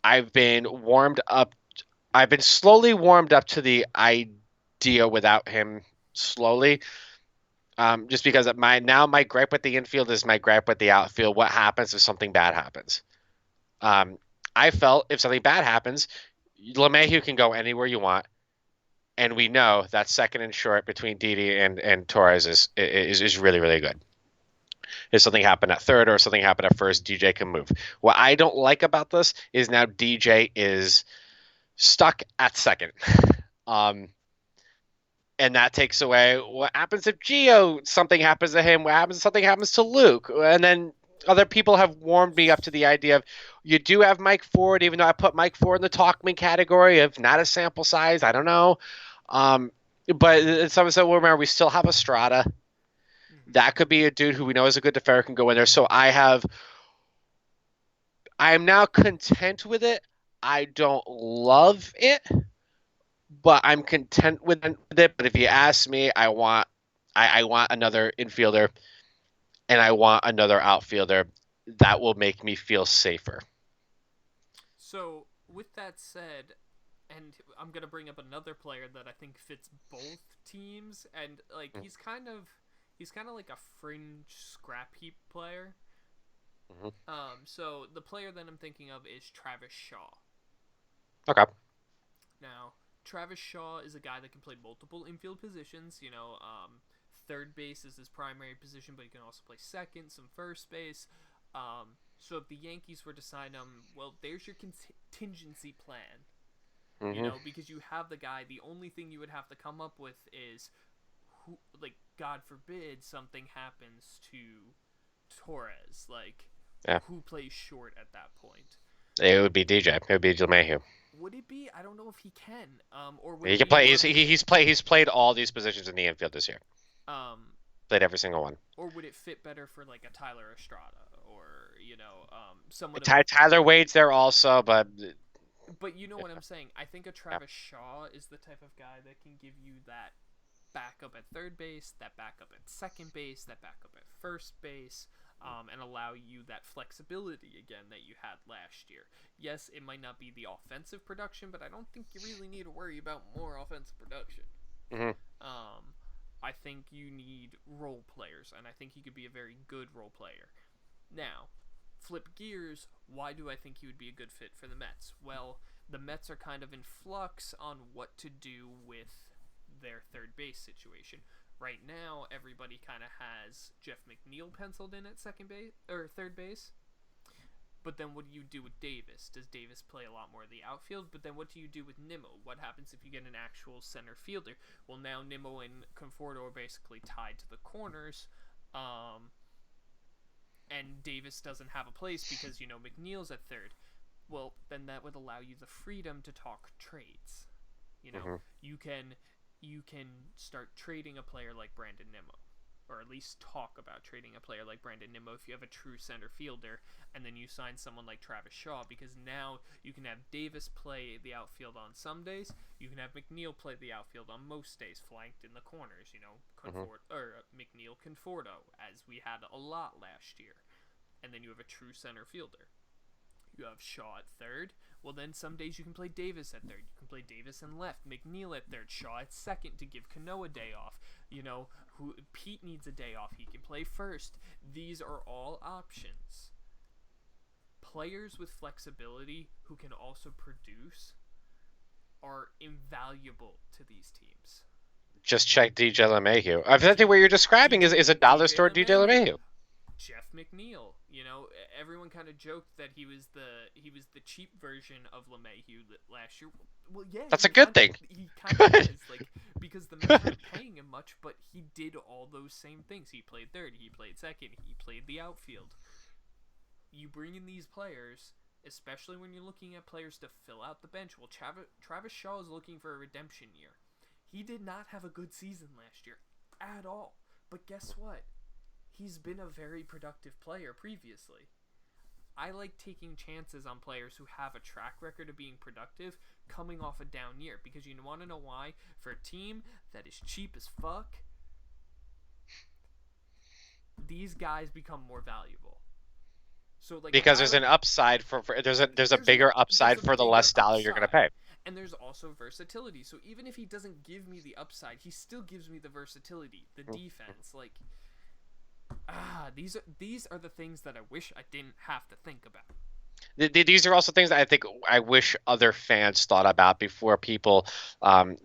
I've been warmed up. I've been slowly warmed up to the idea without him slowly. Just because my gripe with the infield is my gripe with the outfield. What happens if something bad happens? Um, I felt if something bad happens, LeMahieu can go anywhere you want, and we know that second and short between Didi and Torres is really really good. If something happened at third or something happened at first, DJ can move. What I don't like about this is now DJ is stuck at second. Um, and that takes away what happens if Gio something happens to him, what happens if something happens to Luke, and then other people have warmed me up to the idea of you do have Mike Ford, even though I put Mike Ford in the Talkman category of not a sample size. I don't know. But someone said, well, remember, we still have Estrada.
Mm-hmm.
That could be a dude who we know is a good defender can go in there. So I am now content with it. I don't love it, but I'm content with it. But if you ask me, I want another infielder and I want another outfielder that will make me feel safer.
So, with that said, and I'm gonna bring up another player that I think fits both teams, and he's kind of like a fringe scrap heap player.
Mm-hmm.
So the player that I'm thinking of is Travis Shaw.
Okay.
Now, Travis Shaw is a guy that can play multiple infield positions. Third base is his primary position, but he can also play second, some first base. So if the Yankees were to sign him, well, there's your contingency plan. You
Hmm.
know, because you have the guy. The only thing you would have to come up with is who, like, God forbid something happens to Torres, like,
Yeah,
who plays short at that point?
it would be DJ. It would be LeMahieu.
Would it be? I don't know if he can. Or would
He
it
can
be
play.
more of an
He's played all these positions in the infield this year.
um,
Played every single one.
or would it fit better for like a Tyler Estrada or someone of.
Tyler Wade's there also, but
But you know
yeah,
what I'm saying? I think a
yeah.
Travis Shaw is the type of guy that can give you that backup at third base, that backup at second base, that backup at first base, and allow you that flexibility again that you had last year. Yes, it might not be the offensive production, but I don't think you really need to worry about more offensive production.
Hmm.
Um, I think you need role players, and I think he could be a very good role player. Now, flip gears, why do I think he would be a good fit for the Mets? Well, the Mets are kind of in flux on what to do with their third base situation. Right now, everybody kind of has Jeff McNeil penciled in at second base or third base. But then what do you do with Davis? Does Davis play a lot more of the outfield? But then what do you do with Nimmo? What happens if you get an actual center fielder? Well, now Nimmo and Conforto are basically tied to the corners. Um, and Davis doesn't have a place because, McNeil's at third. Well, then that would allow you the freedom to talk trades. You know,
Hmm.
you can you can start trading a player like Brandon Nimmo, or at least talk about trading a player like Brandon Nimmo if you have a true center fielder, and then you sign someone like Travis Shaw, because now you can have Davis play the outfield on some days, you can have McNeil play the outfield on most days, flanked in the corners.
Hmm.
McNeil Conforto, as we had a lot last year, and then you have a true center fielder. You have Shaw at third. Well, then some days you can play Davis at third. You can play Davis in left, McNeil at third, Shaw at second to give Cano a day off. Who Pete needs a day off. He can play first. These are all options. Players with flexibility who can also produce are invaluable to these teams.
Just check DJ LeMahieu. I think what you're describing is a dollar
DJ
store DJ
LeMahieu,
LeMahieu.
Jeff McNeil. Everyone kind of joked that he was the cheap version of LeMahieu last year. Well, yeah,
That's a good thing.
he kind of is, like, because the Mets weren't paying him much, but he did all those same things. He played third, he played second, he played the outfield. You bring in these players, especially when you're looking at players to fill out the bench. Well, Travis Shaw is looking for a redemption year. He did not have a good season last year at all. But guess what? He's been a very productive player previously. I like taking chances on players who have a track record of being productive coming off a down year, because you want to know why? For a team that is cheap as fuck, these guys become more valuable. So, like, a
Because
guy
there's an
like
upside there's a
there's a
bigger
there's
upside
a
for the
bigger
less dollar you're gonna
upside,
pay.
and there's also versatility. So even if he doesn't give me the upside, he still gives me the versatility, the defense. Like, these are the things that I wish I didn't have to think about.
These are also things that I think I wish other fans thought about before people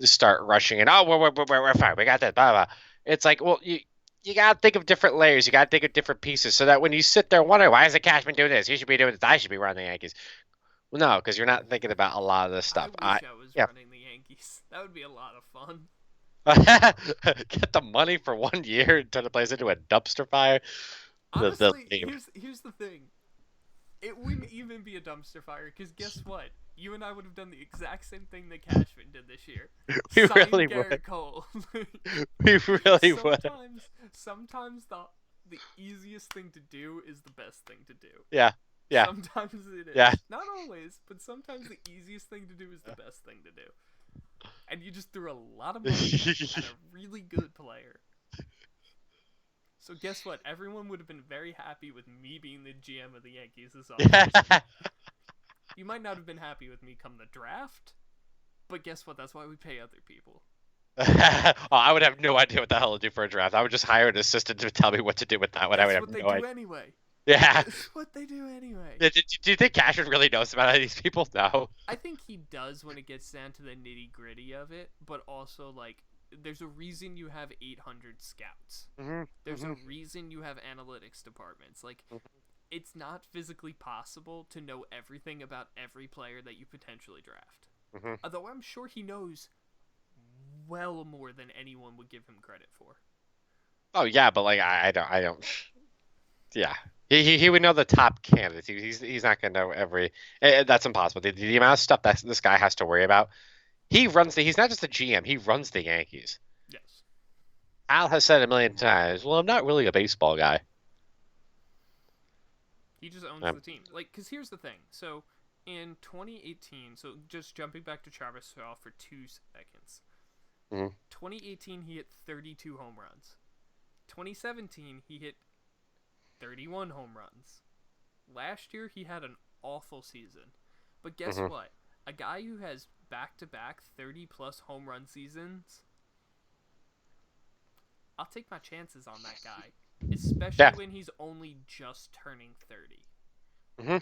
start rushing in. Oh, we're fine. We got that. Blah, blah. It's like, well, you got to think of different layers. You got to think of different pieces so that when you sit there wondering, why is the Cashman doing this? He should be doing this. I should be running the Yankees. Well, no, because you're not thinking about a lot of this
I
stuff.
wish I was
Yeah.
running the Yankees. That would be a lot of fun.
Get the money for 1 year and turn the place into a dumpster fire. The
Honestly,
leave.
here's the thing. It wouldn't even be a dumpster fire, because guess what? You and I would have done the exact same thing that Cashman did this year.
We
Sign
really
Gerrit
would.
Cole.
We really would.
sometimes the easiest thing to do is the best thing to do.
Yeah. Yeah.
Sometimes it is.
Yeah.
Not always, but sometimes the easiest thing to do is the best thing to do. And you just threw a lot of money at a really good player. So guess what? Everyone would have been very happy with me being the GM of the Yankees this offseason. You might not have been happy with me come the draft, but guess what? That's why we pay other people.
Oh, I would have no idea what the hell to do for a draft. I would just hire an assistant to tell me what to do with that one. I would
That's
have
what they
no
do
idea.
anyway.
Yeah.
That's what they do anyway.
Do you think Cashman really knows about any of these people? No.
I think he does when it gets down to the nitty gritty of it, but also, like, there's a reason you have 800 scouts.
Mm-hmm.
There's a reason you have analytics departments. Like, it's not physically possible to know everything about every player that you potentially draft.
Hmm.
Although I'm sure he knows well more than anyone would give him credit for.
Oh yeah, but like I don't. Yeah, he would know the top candidates. He's not gonna know every. That's impossible. The amount of stuff that this guy has to worry about. He's not just a GM. He runs the Yankees.
Yes.
Al has said a million times. Well, I'm not really a baseball guy.
He just owns
Um,
the team. Like, because here's the thing. So, in 2018, so just jumping back to Travis Shaw for 2 seconds.
mhm,
2018, he hit 32 home runs. 2017, he hit 31 home runs. Last year, he had an awful season. But guess
mhm.
what? A guy who has back-to-back 30-plus home run seasons, I'll take my chances on that guy. Especially
Yeah.
when he's only just turning 30.
Hmm.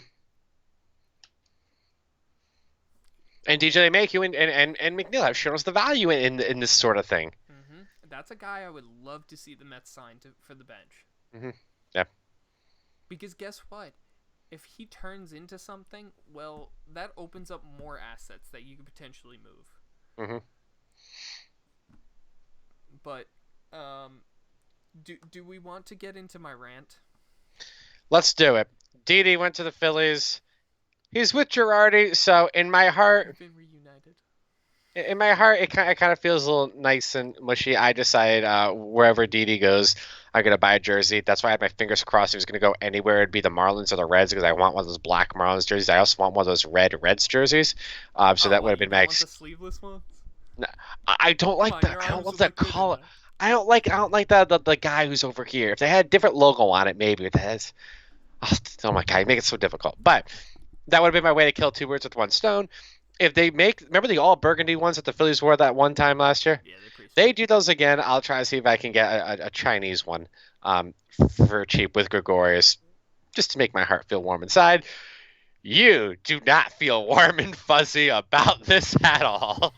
And DJ LeMahieu and McNeil have shown us the value in this sort of thing.
That's a guy I would love to see the Mets sign for the bench.
Hmm. Yeah.
Because guess what? If he turns into something, well, that opens up more assets that you could potentially move.
Hmm.
But do we want to get into my rant?
Let's do it. Didi went to the Phillies. He's with Girardi, so in my heart,
We've been reunited.
it kind of feels a little nice and mushy. I decided wherever Didi goes, I'm gonna buy a jersey. That's why I had my fingers crossed. He was gonna go anywhere. It'd be the Marlins or the Reds because I want one of those black Marlins jerseys. I also want one of those red Reds jerseys. So
Oh,
that would
why
have
you
been my.
don't want the sleeveless ones?
No, I don't
Come
like
on,
that.
your
I don't
arms
love
would
that
look good in
color.
that.
I don't like the guy who's over here. If they had a different logo on it, maybe that's. Oh my god, you make it so difficult. But that would have been my way to kill two birds with one stone. If they remember the all burgundy ones that the Phillies wore that one time last year?
Yeah, they're pretty
They
sweet.
do those again. I'll try to see if I can get a Chinese one for cheap with Gregorius, just to make my heart feel warm inside. You do not feel warm and fuzzy about this at all.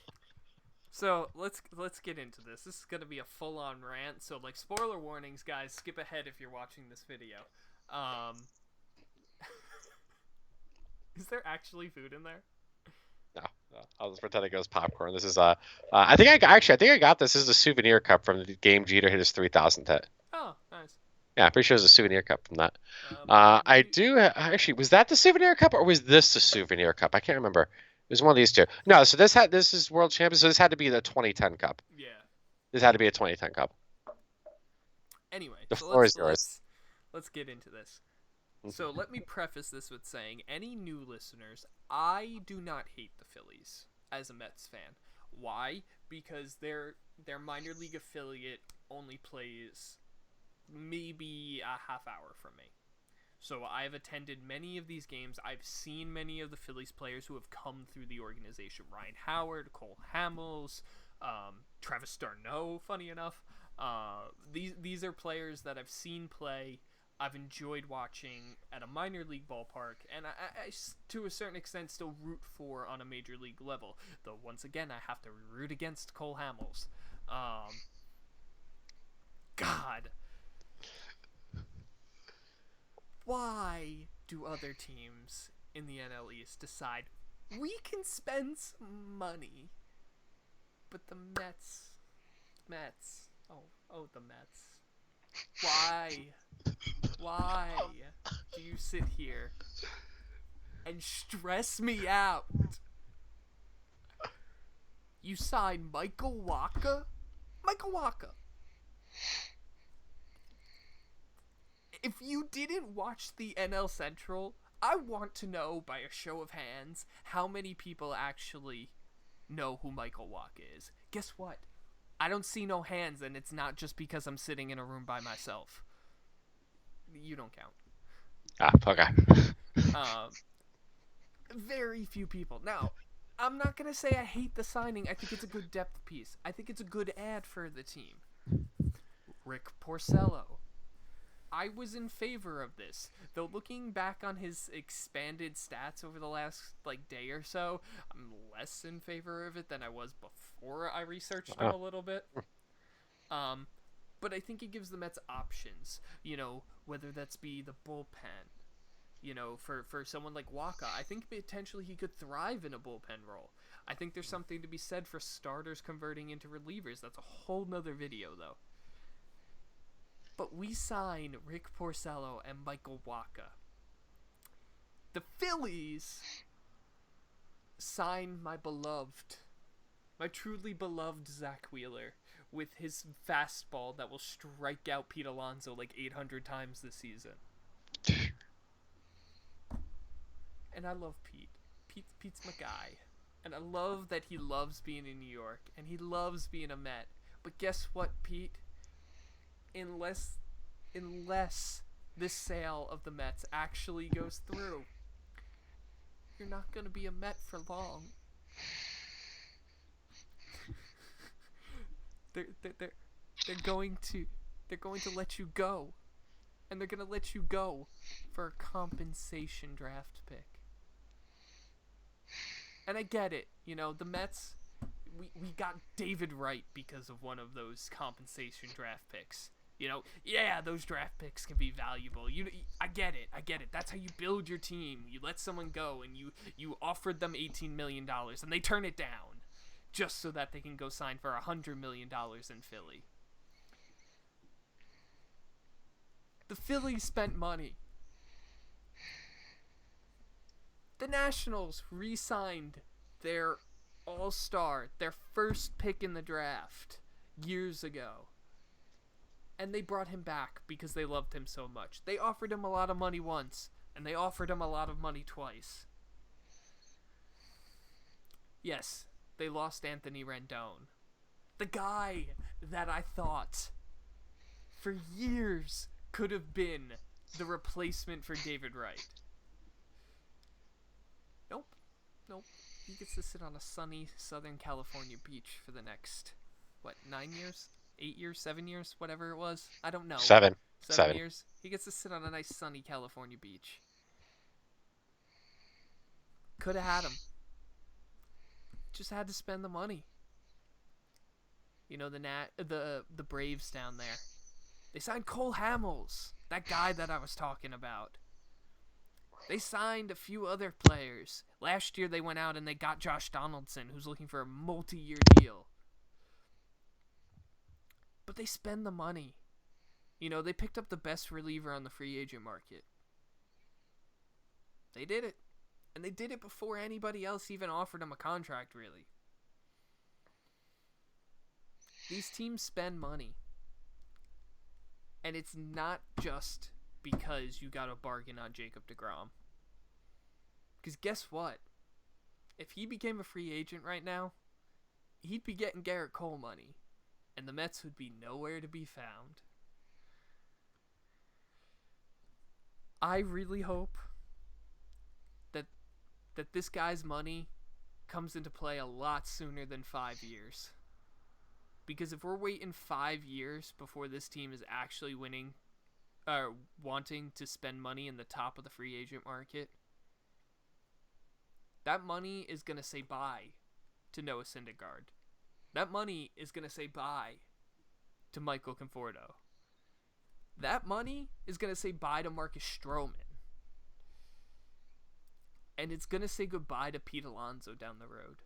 So let's get into this. This is gonna be a full-on rant. So like spoiler warnings, guys. Skip ahead if you're watching this video. Um, is there actually food in there?
No, I'll just pretend it goes popcorn. This is I think I got this. This is a souvenir cup from the game Jeter hit his 3,000th hit.
Oh, nice.
Yeah, I'm pretty sure it's a souvenir cup from that.
Have
I
you?
do actually. Was that the souvenir cup or was this the souvenir cup? I can't remember. It was one of these two. No, so this is World Champions. So this had to be the 2010 cup.
Yeah.
This had to be a 2010 cup.
Anyway,
The
so
floor is yours.
let's get into this. So let me preface this with saying, any new listeners, I do not hate the Phillies as a Mets fan. Why? Because their minor league affiliate only plays maybe a half hour from me. So I've attended many of these games. I've seen many of the Phillies players who have come through the organization. Ryan Howard, Cole Hamels, Travis d'Arnaud, funny enough. These are players that I've seen play. I've enjoyed watching at a minor league ballpark, and I, to a certain extent, still root for on a major league level. Though, once again, I have to root against Cole Hamels. God. Why do other teams in the NL East decide we can spend some money, but the Mets, the Mets. Why do you sit here and stress me out? You signed Michael Wacha? Michael Wacha. If you didn't watch the NL Central, I want to know by a show of hands how many people actually know who Michael Wacha is. Guess what? I don't see no hands, and it's not just because I'm sitting in a room by myself. You don't count.
Okay.
Very few people. Now, I'm not going to say I hate the signing. I think it's a good depth piece. I think it's a good ad for the team. Rick Porcello. I was in favor of this. Though looking back on his expanded stats over the last day or so, I'm less in favor of it than I was before I researched him a little bit. But I think it gives the Mets options. Whether that's be the bullpen, for someone like Waka. I think potentially he could thrive in a bullpen role. I think there's something to be said for starters converting into relievers. That's a whole nother video, though. But we sign Rick Porcello and Michael Waka. The Phillies sign my truly beloved Zach Wheeler with his fastball that will strike out Pete Alonso like 800 times this season. And I love Pete. Pete's my guy. And I love that he loves being in New York. And he loves being a Met. But guess what, Pete? Unless this sale of the Mets actually goes through, you're not going to be a Met for long. They're going to let you go. And they're going to let you go for a compensation draft pick. And I get it. The Mets, we got David Wright because of one of those compensation draft picks. Yeah, those draft picks can be valuable. I get it. That's how you build your team. You let someone go, and you offered them $18 million, and they turn it down just so that they can go sign for $100 million in Philly. The Phillies spent money. The Nationals re-signed their all-star, their first pick in the draft years ago. And they brought him back because they loved him so much. They offered him a lot of money once, and they offered him a lot of money twice. Yes, they lost Anthony Rendon. The guy that I thought for years could have been the replacement for David Wright. Nope. He gets to sit on a sunny Southern California beach for the next, 9 years? 8 years? 7 years? Whatever it was. I don't know.
7
years. He gets to sit on a nice sunny California beach. Could have had him. Just had to spend the money. The Braves down there. They signed Cole Hamels, that guy that I was talking about. They signed a few other players. Last year they went out and they got Josh Donaldson, who's looking for a multi-year deal. But they spend the money. They picked up the best reliever on the free agent market. They did it. And they did it before anybody else even offered them a contract, really. These teams spend money. And it's not just because you got a bargain on Jacob deGrom. Because guess what? If he became a free agent right now, he'd be getting Gerrit Cole money. And the Mets would be nowhere to be found. I really hope that this guy's money comes into play a lot sooner than 5 years. Because if we're waiting 5 years before this team is actually wanting to spend money in the top of the free agent market, that money is going to say bye to Noah Syndergaard. That money is going to say bye to Michael Conforto. That money is going to say bye to Marcus Stroman. And it's going to say goodbye to Pete Alonso down the road.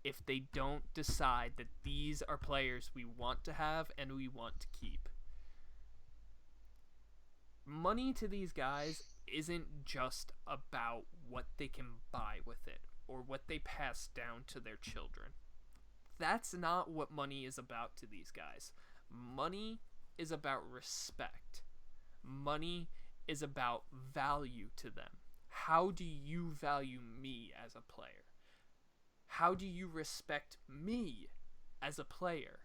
If they don't decide that these are players we want to have and we want to keep. Money to these guys isn't just about what they can buy with it or what they pass down to their children. That's not what money is about to these guys. Money is about respect. Money is about value to them. How do you value me as a player? How do you respect me as a player?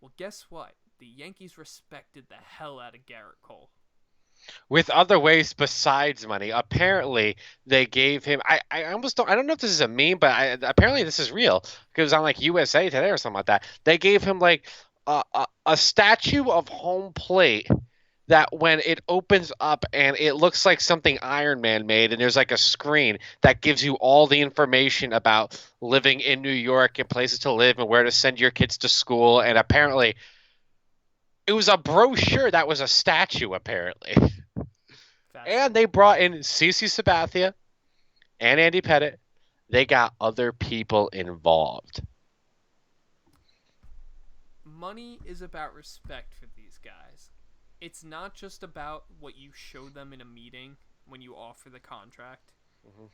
Well, guess what? The Yankees respected the hell out of Gerrit Cole.
With other ways besides money. Apparently, they gave him. I almost don't. I don't know if this is a meme, but apparently this is real. Because it was on like USA Today or something like that. They gave him like a statue of home plate that when it opens up and it looks like something Iron Man made, and there's like a screen that gives you all the information about living in New York and places to live and where to send your kids to school. And apparently, it was a brochure that was a statue. Apparently. And
Fascinating.
they brought in CC Sabathia and Andy Pettit. They got other people involved.
Money is about respect for these guys. It's not just about what you show them in a meeting when you offer the contract.
Mhm.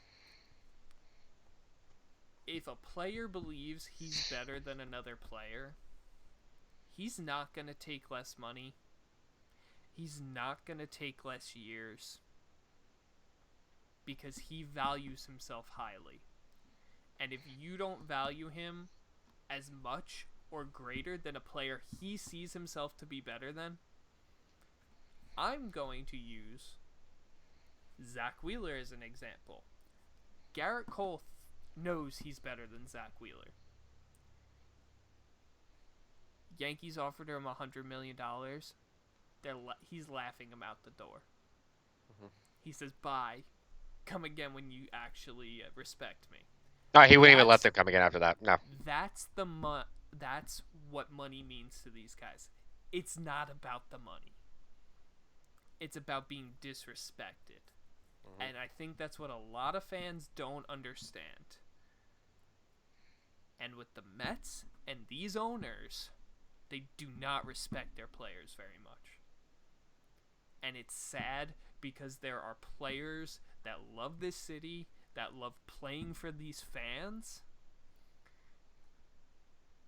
If a player believes he's better than another player, he's not going to take less money. He's not going to take less years because he values himself highly. And if you don't value him as much or greater than a player he sees himself to be better than, I'm going to use Zach Wheeler as an example. Gerrit Cole knows he's better than Zach Wheeler. Yankees offered him $100 million. He's laughing him out the door.
Mhm.
He says, "Bye. Come again when you actually respect me."
No, he wouldn't even let
That's
them come again after that. No.
that's what money means to these guys. It's not about the money. It's about being disrespected. And I think that's what a lot of fans don't understand. And with the Mets and these owners, they do not respect their players very much. And it's sad because there are players that love this city, that love playing for these fans,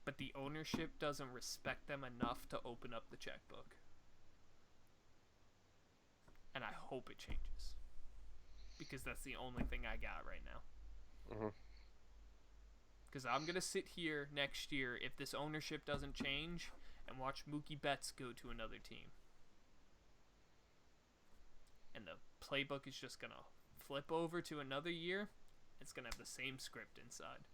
but the ownership doesn't respect them enough to open up the checkbook. And I hope it changes. Because that's the only thing I got right now. Because I'm going to sit here next year if this ownership doesn't change and watch Mookie Betts go to another team. And the playbook is just going to flip over to another year. It's going to have the same script inside.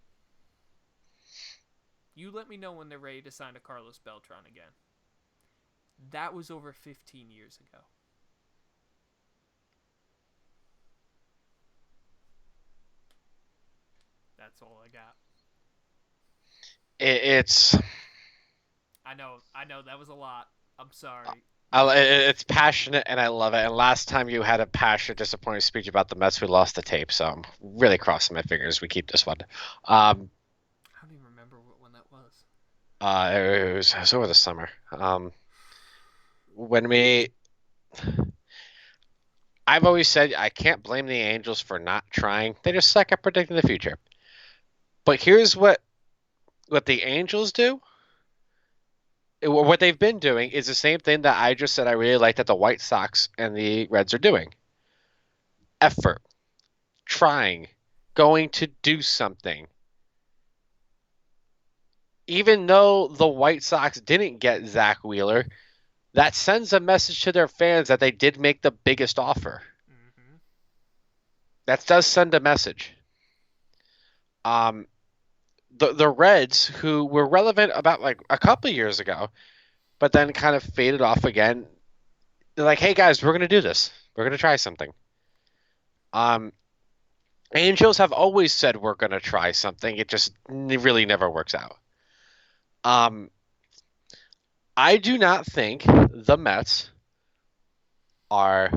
You let me know when they're ready to sign a Carlos Beltran again. That was over 15 years ago. That's all I got.
It's
I know, that was a lot. I'm sorry.
it's passionate and I love it. And last time you had a passionate, disappointing speech about the Mets, we lost the tape. So I'm really crossing my fingers we keep this one.
I don't even remember when that was.
It was over the summer. When we, I've always said I can't blame the Angels for not trying. They just suck at predicting the future. But here's what the Angels do. What they've been doing is the same thing that I just said I really like that the White Sox and the Reds are doing. Effort, trying, going to do something. Even though the White Sox didn't get Zach Wheeler, that sends a message to their fans that they did make the biggest offer.
Mm-hmm.
That does send a message. The Reds, who were relevant about like a couple of years ago, but then kind of faded off again. They're like, "Hey guys, we're gonna do this. We're gonna try something." Angels have always said we're gonna try something. It just really never works out. I do not think the Mets are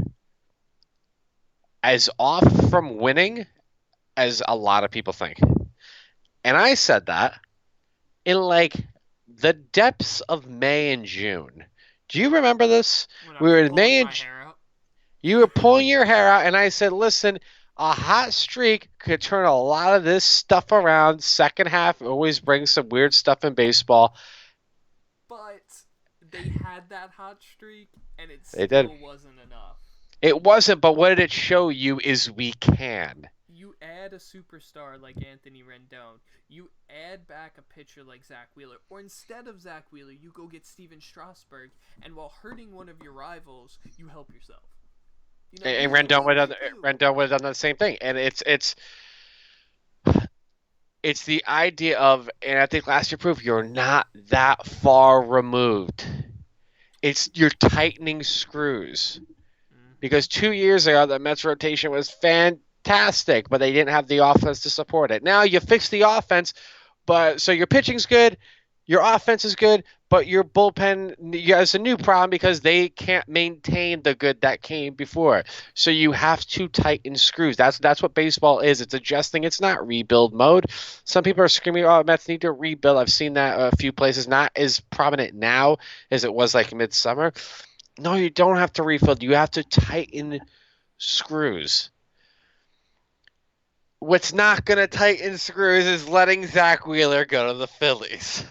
as off from winning as a lot of people think. And I said that in like the depths of May and June. Do you remember this?
When I
We
was
were in
pulling
May
my
and
hair out.
you were pulling your hair out, and I said, "Listen, a hot streak could turn a lot of this stuff around. Second half always brings some weird stuff in baseball."
But they had that hot streak, and it
They did.
still wasn't enough.
It wasn't, but what did it show you is we can.
You add a superstar like Anthony Rendon, you add back a pitcher like Zach Wheeler, or instead of Zach Wheeler, you go get Steven Strasburg, and while hurting one of your rivals, you help yourself. You know,
And
these are things you do.
Rendon would have done the same thing. And it's the idea of, and I think last year proved you're not that far removed. It's you're tightening screws. Because 2 years ago, the Mets rotation was fantastic, but they didn't have the offense to support it. Now you fix the offense, but so your pitching's good, your offense is good, but your bullpen has a new problem because they can't maintain the good that came before. So you have to tighten screws. That's what baseball is. It's adjusting. It's not rebuild mode. Some people are screaming, "Oh, Mets need to rebuild." I've seen that a few places. Not as prominent now as it was like midsummer. No, you don't have to rebuild. You have to tighten screws. What's not going to tighten screws is letting Zach Wheeler go to the Phillies.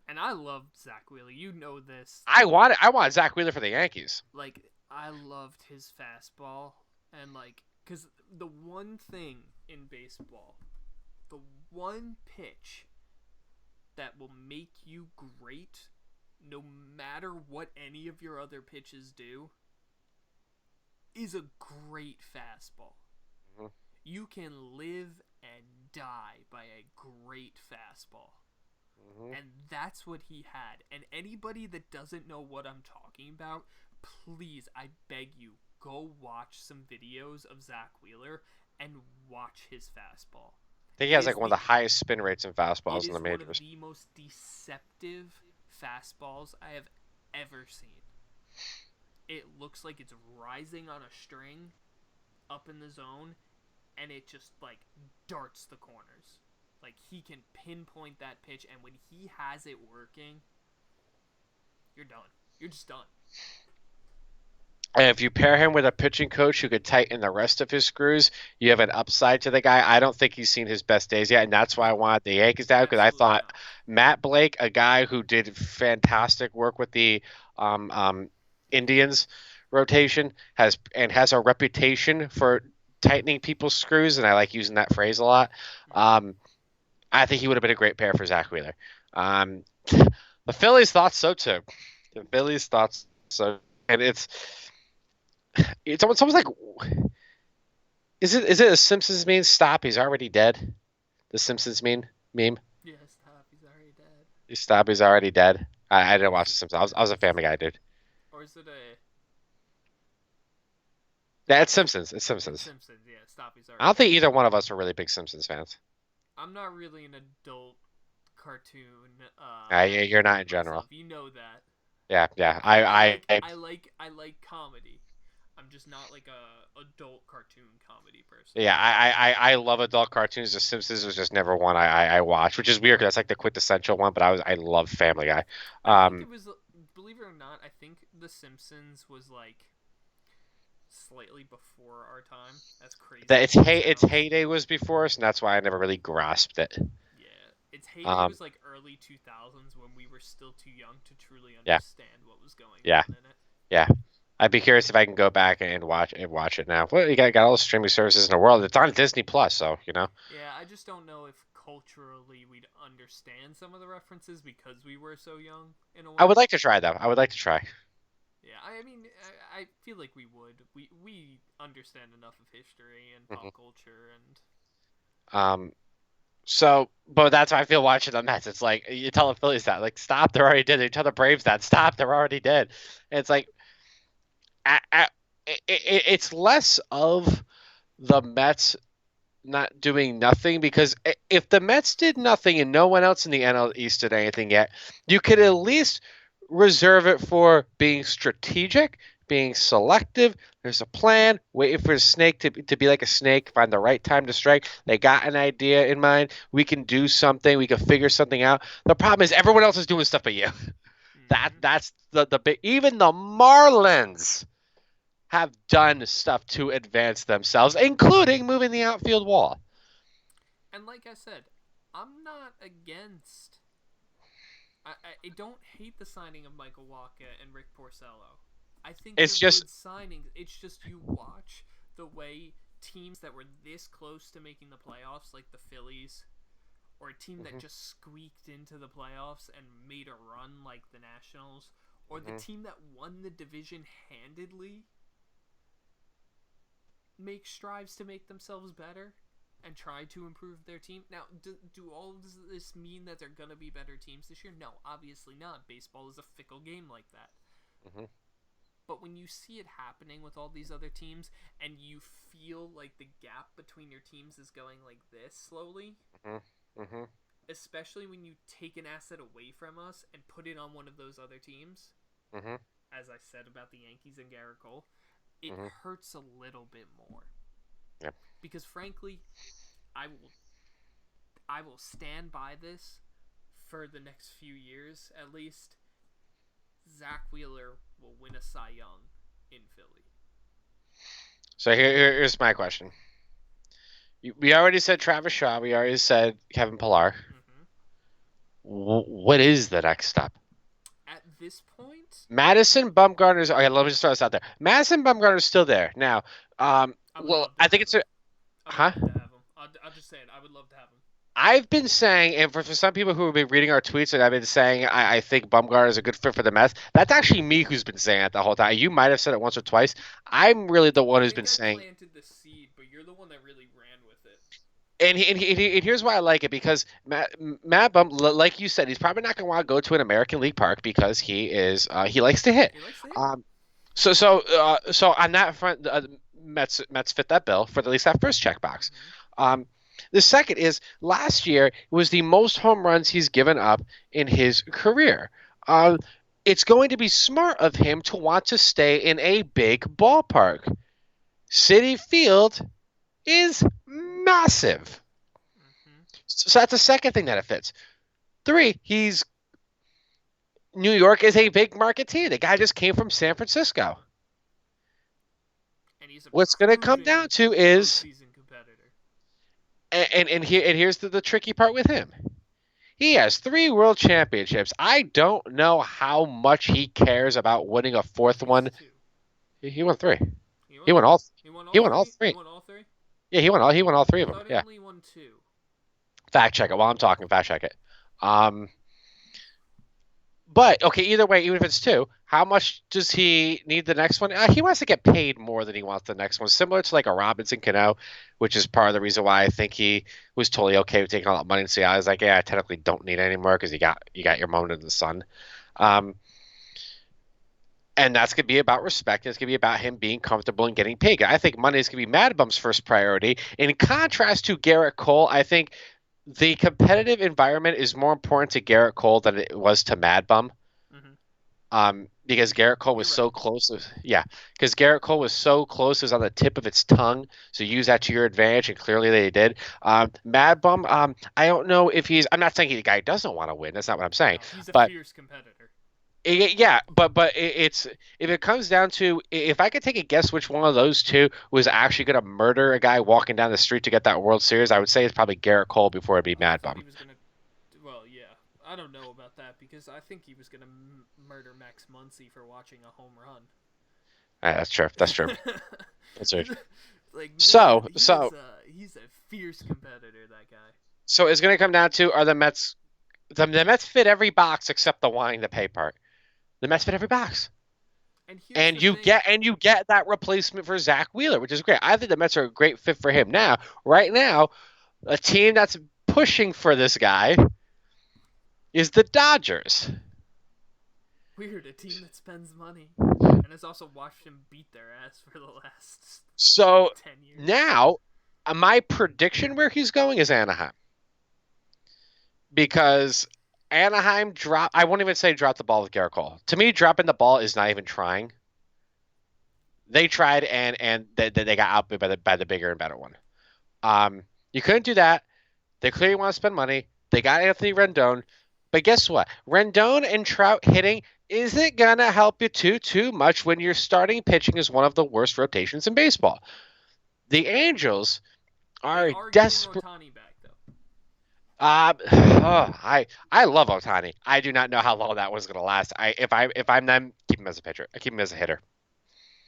And I love Zach Wheeler. You know this.
I want Zach Wheeler for the Yankees.
Like, I loved his fastball. And, like, because the one thing in baseball, the one pitch that will make you great, no matter what any of your other pitches do, is a great fastball.
Mhm.
You can live and die by a great fastball.
Mhm.
And that's what he had. And anybody that doesn't know what I'm talking about, please, I beg you, go watch some videos of Zach Wheeler and watch his fastball.
I think he
It
has
is
like one of
the
the highest spin rates in
it
fastballs in the
is one of
majors.
the most deceptive fastballs I have ever seen. It looks like it's rising on a string up in the zone, and it just like darts the corners. Like he can pinpoint that pitch, and when he has it working, you're done. You're just done.
And if you pair him with a pitching coach who could tighten the rest of his screws, you have an upside to the guy. I don't think he's seen his best days yet, and that's why I
No,
wanted the Yankees down because I
absolutely
thought
not.
Matt Blake, a guy who did fantastic work with the um, um, Indians rotation, has a reputation for tightening people's screws, and I like using that phrase a lot.
Mm-hmm.
Um, I think he would have been a great pair for Zach Wheeler. The Phillies thought so too. The Phillies thought so, and it's almost like is it a Simpsons meme? Stop, he's already dead. The Simpsons meme.
Yeah, stop. He's already dead.
Stop, he's already dead. I didn't
Or is
watch
it?
The Simpsons. I was a Family Guy dude.
Or is it a?
Yeah, it's Simpsons. It's
It's
Simpsons.
Simpsons. Yeah, stop. He's
I
already
don't think
dead.
either one of us are really big Simpsons fans.
I'm not really an adult cartoon
Yeah, you're not
fan
in general.
myself. You know that.
Yeah, yeah.
I like comedy. I'm just not like a adult cartoon comedy person.
Yeah, I love adult cartoons. The Simpsons was just never one I watched, which is weird because that's like the quintessential one. But I love Family Guy.
I think it was, believe it or not, I think The Simpsons was like slightly before our time. As crazy
That
as that
its
sounds.
heyday was before us, and that's why I never really grasped it.
Yeah, its heyday
Um,
was like early 2000s when we were still too young to truly
yeah,
understand what was going
yeah,
on in it.
yeah. I'd be curious if I can go back and watch it now. Well, you got all the streaming services in the world. It's on Disney Plus, so you know.
Yeah, I just don't know if culturally we'd understand some of the references because we were so young in a
I would
way.
like to try though. I would like to try.
Yeah, I mean, I feel like we would. We understand enough of history and
Hmm.
pop culture, and
Um. So, but that's how I feel watching the Mets. It's like you tell the Phillies that, like, stop, they're already dead. You tell the Braves that, stop, they're already dead. And it's like, it's less of the Mets not doing nothing because if the Mets did nothing and no one else in the NL East did anything yet, you could at least reserve it for being strategic, being selective. There's a plan, waiting for a snake to be like a snake, find the right time to strike. They got an idea in mind. We can do something. We can figure something out. The problem is everyone else is doing stuff but you.
mm-hmm.
That's the big. Even the Marlins have done stuff to advance themselves, including moving the outfield wall.
And like I said, I'm not against. I don't hate the signing of Michael Wacha and Rick Porcello. I think they're
It's just
good signings. It's just you watch the way teams that were this close to making the playoffs, like the Phillies, or a team that
Mhm,
just squeaked into the playoffs and made a run like the Nationals, or the
mhm.
team that won the division handedly, make strives to make themselves better and try to improve their team. Now, do all of this mean that they're going to be better teams this year? No, obviously not. Baseball is a fickle game like that.
Mhm,
But when you see it happening with all these other teams and you feel like the gap between your teams is going like this slowly,
mhm, mhm.
especially when you take an asset away from us and put it on one of those other teams,
Hmm.
as I said about the Yankees and Gerrit Cole, it
Hmm.
hurts a little bit more.
Yeah.
Because frankly, I will I will stand by this for the next few years at least. Zach Wheeler will win a Cy Young in Philly.
So here's my question. We already said Travis Shaw. We already said Kevin Pillar.
Mm-hmm.
What is the next step?
At this point,
Madison Bumgarner's. Okay, let me just throw this out there. Madison Bumgarner's still there now.
I would
Well,
love to
I think
have
it's
him.
a
I would
huh.
love to have him. I'll just say it. I would love to have him.
I've been saying, and for some people who have been reading our tweets, and I've been saying I think Bumgarner is a good fit for the Mets. That's actually me who's been saying it the whole time. You might have said it once or twice. I'm really the one
I
who's
think
been
I
saying.
planted the seed, but you're the one that really ran with it.
And here's why I like it because Matt Bum, like you said, he's probably not going to want to go to an American League park because he likes to hit.
He likes to hit.
Um, so on that front, Mets fit that bill for at least that first checkbox.
Mm-hmm.
Um, the second is last year was the most home runs he's given up in his career. It's going to be smart of him to want to stay in a big ballpark. Citi Field is massive.
Mm-hmm.
So that's the second thing that it fits. Three, New York is a big market team. The guy just came from San Francisco.
And he's a
What's going to come down
proven
to is,
postseason competitor.
and here's the tricky part with him. He has 3 world championships. I don't know how much he cares about winning a fourth
He has
one.
two.
He won 3.
He won
He won
three.
all.
He won all
He won all
three. He
3.
won all three.
Yeah, he won all 3
I
of them.
thought he
Yeah.
only won two.
Fact check it while I'm talking. Fact check it. But okay, either way, even if it's 2, how much does he need the next one? He wants to get paid more than he wants the next one, similar to like a Robinson Cano, which is part of the reason why I think he was totally okay with taking all that money in Seattle. I was like, yeah, I technically don't need it anymore because you got your moment in the sun. Um, and that's gonna be about respect. It's gonna be about him being comfortable and getting paid. I think money is gonna be Mad Bum's first priority. In contrast to Gerrit Cole, I think the competitive environment is more important to Gerrit Cole than it was to Mad Bum.
Mm-hmm.
Because Gerrit Cole was
You're
so
right.
close. Yeah, because Gerrit Cole was so close, it was on the tip of its tongue. So use that to your advantage, and clearly they did. Mad Bum, I don't know if he's. I'm not saying the guy doesn't want to win. That's not what I'm saying.
No, he's a
But
fierce competitor.
yeah, but it's if it comes down to if I could take a guess which one of those two was actually going to murder a guy walking down the street to get that World Series, I would say it's probably Gerrit Cole before it'd be
Oh, I
Mad
thought he
Bum.
was gonna. Well, yeah. I don't know about that because I think he was gonna murder Max Muncy for watching a home run.
That's true. That's true. That's true.
Like man,
So so
he's a fierce competitor. That guy.
so it's going to come down to are the Mets. The Mets fit every box except the wanting to pay part. The Mets fit every box.
And here's
And
the
you
thing.
get that replacement for Zach Wheeler, which is great. I think the Mets are a great fit for him. Now, right now, a team that's pushing for this guy is the Dodgers.
Weird, a team that spends money and has also watched him beat their ass for the last
So
10 years.
now, my prediction where he's going is Anaheim. Because Anaheim drop. I won't even say drop the ball with Gerrit Cole. To me, dropping the ball is not even trying. They tried and they got outbid by the bigger and better one. You couldn't do that. They clearly want to spend money. They got Anthony Rendon, but guess what? Rendon and Trout hitting isn't gonna help you too much when your starting pitching is one of the worst rotations in baseball. The Angels
They
are
are getting
desperate.
Otani back though.
I love Otani. I do not know how long that was gonna last. If I'm them, keep him as a pitcher. I keep him as a hitter.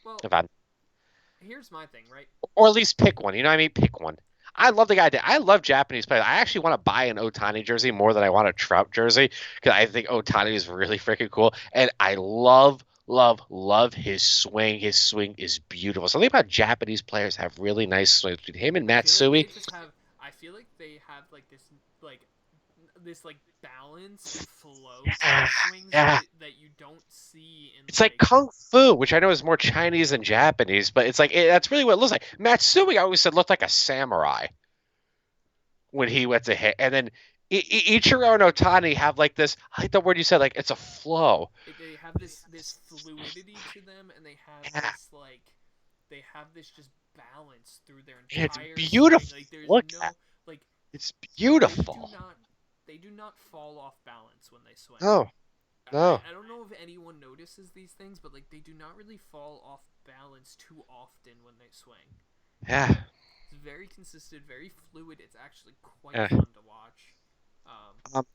Well,
If I'm
here's my thing, right?
or at least pick one. You know what I mean? Pick one. I love the guy. I love Japanese players. I actually want to buy an Otani jersey more than I want a Trout jersey because I think Otani is really freaking cool, and I love his swing. His swing is beautiful. Something about Japanese players have really nice swings. Between him and
I feel like they
Matsui,
just have. I feel like they have like this like balance and flow to
yeah,
their swings
yeah.
that you don't see in
It's like kung fu, which I know is more Chinese than Japanese, but it's like that's really what it looks like. Matsui, I always said looked like a samurai when he went to hit, and then Ichiro and Otani have like this. I like the word you said. Like it's a flow.
They have this fluidity to them, and
Yeah,
they have this just balance through their
it's
entire swing.
beautiful.
Like there's
Look at
no like
it's
they do
beautiful.
not they do not fall off balance when they swing.
No, no.
I don't know if anyone notices these things, but like they do not really fall off balance too often when they swing.
Yeah.
It's very consistent, very fluid. It's actually quite
Yeah.
fun to watch. Um,
Um,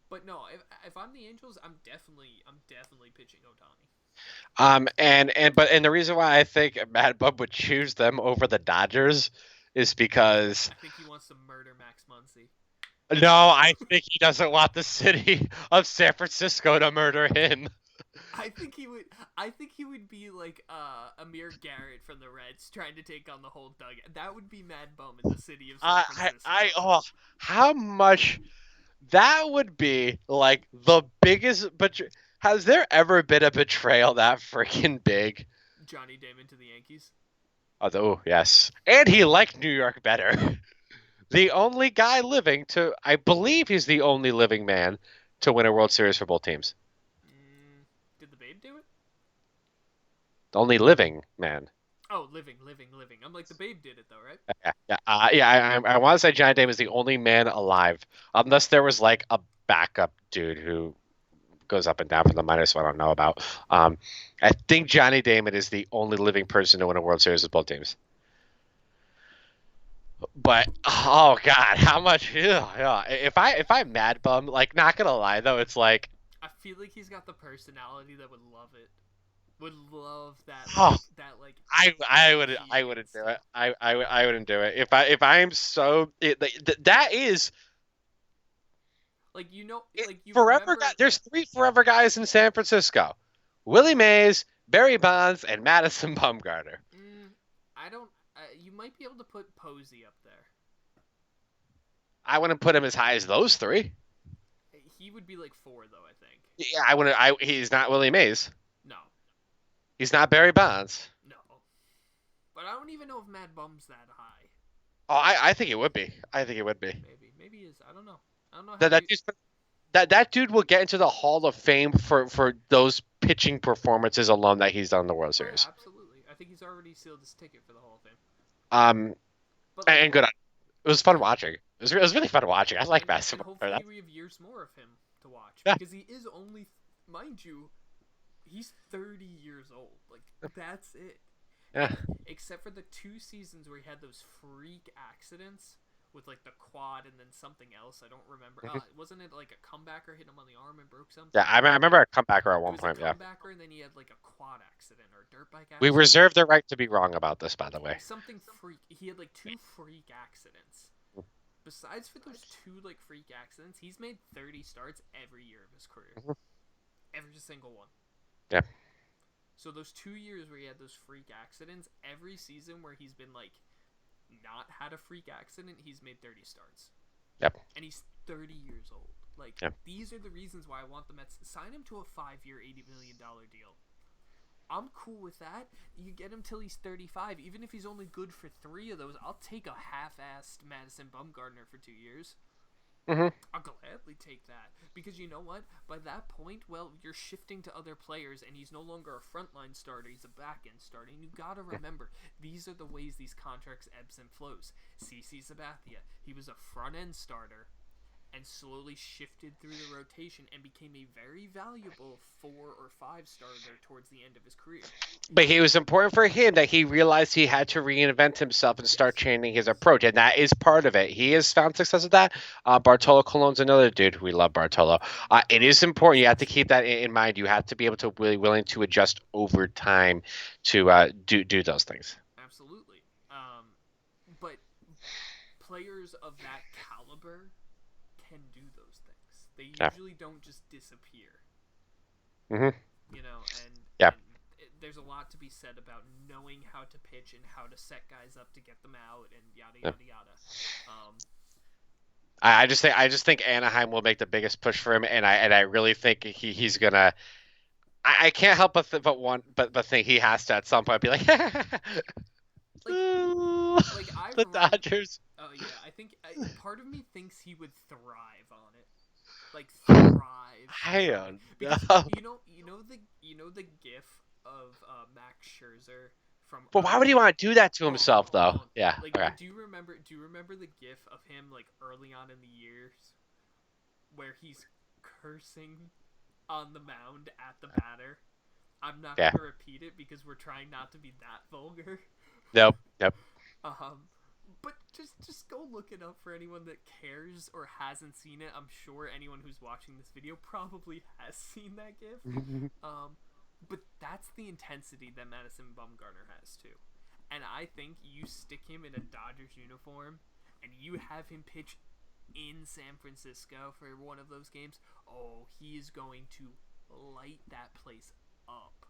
but no, if I'm the Angels, I'm definitely pitching Otani.
and the reason why I think Mad Bub would choose them over the Dodgers is because
I think he wants to murder Max Muncy.
no, I think he doesn't want the city of San Francisco to murder him.
I think he would. I think he would be like Amir Garrett from the Reds trying to take on the whole dugout. That would be Mad Bum in the city of San Francisco.
Oh, how much that would be like the biggest. But has there ever been a betrayal that freaking big?
Johnny Damon to the Yankees.
Oh, yes, and he liked New York better. The only guy living to, I believe, he's the only living man to win a World Series for both teams.
Did the Babe do it?
The only living man.
Oh, living. I'm like the Babe did it though, right?
I want to say Johnny Damon is the only man alive, unless there was like a backup dude who goes up and down from the minors, so I don't know about. I think Johnny Damon is the only living person to win a World Series with both teams. But oh god, how much? Yeah. If I mad bum, like not gonna lie though, it's like
I feel like he's got the personality that would love it. Would love
oh,
that like
I
energy and
wouldn't do it.
stuff.
I wouldn't do it. If I'm so that is
Like
it,
like you
forever.
remember.
There's three forever guys in San Francisco: Willie Mays, Barry Bonds, and Madison Bumgarner.
I don't. You might be able to put Posey up there.
I wouldn't put him as high as those three.
He would be like four though. I think.
Yeah, I wouldn't. He's not Willie Mays.
No,
He's not Barry Bonds.
no. But I don't even know if Mad Bum's that high.
Oh, I think it would be. I think it would be.
Maybe he is. I don't know. I don't know how
That that
you.
dude's, that dude will get into the Hall of Fame for those pitching performances alone that he's done in the World
Oh yeah,
Series.
absolutely. I think he's already sealed his ticket for the Hall of Fame.
Um,
But like,
and good. It was fun watching. It was really fun watching. I like
and
basketball.
hopefully we have years more of him to watch
Yeah,
because he is only, mind you, he's 30 years old. Like that's it.
yeah.
And except for the 2 seasons where he had those freak accidents with like the quad and then something else, I don't remember. Wasn't it like a comebacker hit him on the arm and broke something?
Yeah, I remember a comebacker at
It
one
was a
point. Yeah,
comebacker and then he had like a quad accident or a dirt bike
we
accident.
reserve the right to be wrong about this, by the way.
Something freak. He had like two freak accidents. Besides for those two like freak accidents, he's made 30 starts every year of his career. Every single one.
Yeah,
So those 2 years where he had those freak accidents, every season where he's been like not had a freak accident, he's made 30 starts.
yep,
And he's 30 years old. Like
yep.
these are the reasons why I want the Mets to sign him to a 5-year, $80 million deal. I'm cool with that. You get him till he's 35. Even if he's only good for 3 of those, I'll take a half-assed Madison Bumgarner for 2 years.
Hmm.
I'll gladly take that. Because you know what? By that point, well, you're shifting to other players, and he's no longer a frontline starter. He's a back-end starter. And you gotta remember, these are the ways these contracts ebbs and flows. CC Sabathia, he was a front-end starter and slowly shifted through the rotation and became a very valuable 4 or 5 starter towards the end of his career.
But it was important for him that he realized he had to reinvent himself and start changing his approach, and that is part of it. He has found success with that. Bartolo Colon's another dude. We love Bartolo. It is important. You have to keep that in mind. You have to be able to really willing to adjust over time to do those things.
Absolutely. But players of that caliber can do those things. They
Yeah.
usually don't just disappear.
Hmm.
You know,
Yeah.
there's a lot to be said about knowing how to pitch and how to set guys up to get them out and yada
Yeah.
yada yada.
I just think Anaheim will make the biggest push for him, and I really think he's gonna. I can't help but think he has to at some point be like,
Like
"Ooh,
like I
the
run.
Dodgers."
Yeah, I think part of me thinks he would thrive on it, like thrive
I
from it,
don't
because
know.
the gif of Max Scherzer from
But why would
early
he
on.
want to do that to
Hold on, hold
himself,
on,
though?
hold on.
Yeah.
Like,
Okay.
do you remember the gif of him like early on in the years where he's cursing on the mound at the batter? I'm not
Yeah.
gonna repeat it because we're trying not to be that vulgar.
Nope. Nope.
But just go look it up for anyone that cares or hasn't seen it. I'm sure anyone who's watching this video probably has seen that gif. But that's the intensity that Madison Bumgarner has too. And I think you stick him in a Dodgers uniform and you have him pitch in San Francisco for one of those games. Oh, he is going to light that place up.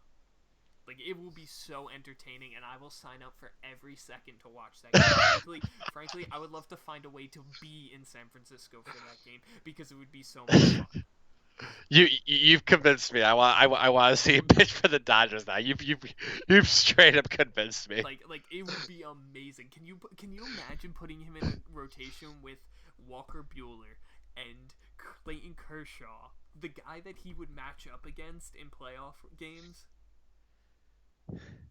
Like, it will be so entertaining, and I will sign up for every second to watch that game. Frankly, I would love to find a way to be in San Francisco for that game because it would be so much fun.
You've convinced me. I want to see him pitch for the Dodgers now. You've straight up convinced me.
Like it would be amazing. Can you imagine putting him in a rotation with Walker Buehler and Clayton Kershaw, the guy that he would match up against in playoff games?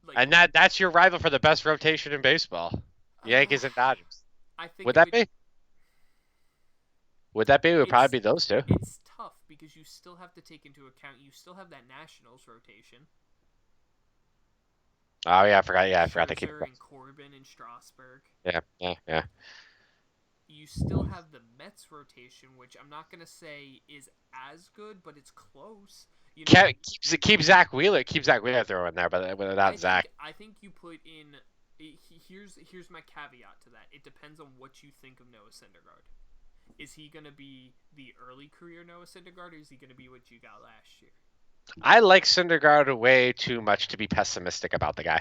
Like,
And that's your rival for the best rotation in baseball. Yankees and Dodgers.
I think
Would that be? Would that be? It would probably be those two.
It's tough because you still have to take into account you still have that Nationals rotation.
Oh yeah, I forgot. Yeah, I forgot to keep.
Scherzer and Corbin and Strasburg.
Yeah.
You still have the Mets rotation, which I'm not gonna say is as good, but it's close. You know,
Keep Zach Wheeler. Keep Zach Wheeler throwing there, but without Zach.
I think you put in. Here's my caveat to that. It depends on what you think of Noah Syndergaard. Is he gonna be the early career Noah Syndergaard, or is he gonna be what you got last year?
I like Syndergaard way too much to be pessimistic about the guy.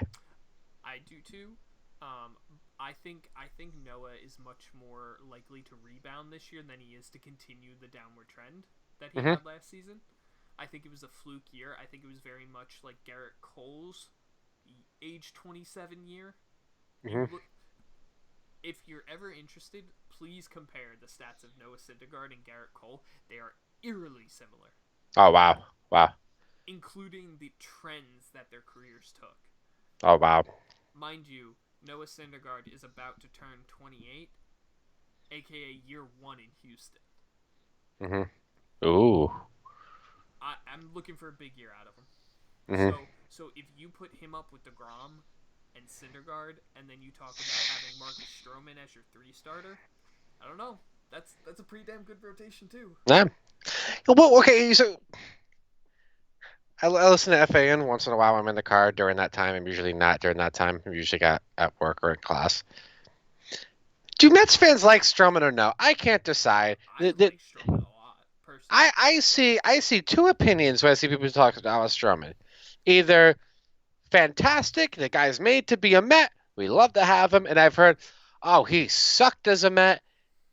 I do too. I think Noah is much more likely to rebound this year than he is to continue the downward trend that he had last season. I think it was a fluke year. I think it was very much like Gerrit Cole's age 27 year. If you're ever interested, please compare the stats of Noah Syndergaard and Gerrit Cole. They are eerily similar.
Oh wow.
Including the trends that their careers took.
Oh wow.
Mind you, Noah Syndergaard is about to turn 28, aka year 1 in Houston.
Ooh.
I'm looking for a big year out of him. So if you put him up with DeGrom and Syndergaard, and then you talk about having Marcus Stroman as your 3 starter, I don't know. That's a pretty damn good rotation too.
Yeah. Well, okay, so I listen to FAN once in a while. I'm in the car during that time. I'm usually not during that time. I'm usually at work or in class. Do Mets fans like Stroman or no? I can't decide.
I like Stroman a lot, personally.
I see two opinions when I see people talk about Stroman. Either fantastic, the guy's made to be a Met. We love to have him. And I've heard, oh, he sucked as a Met,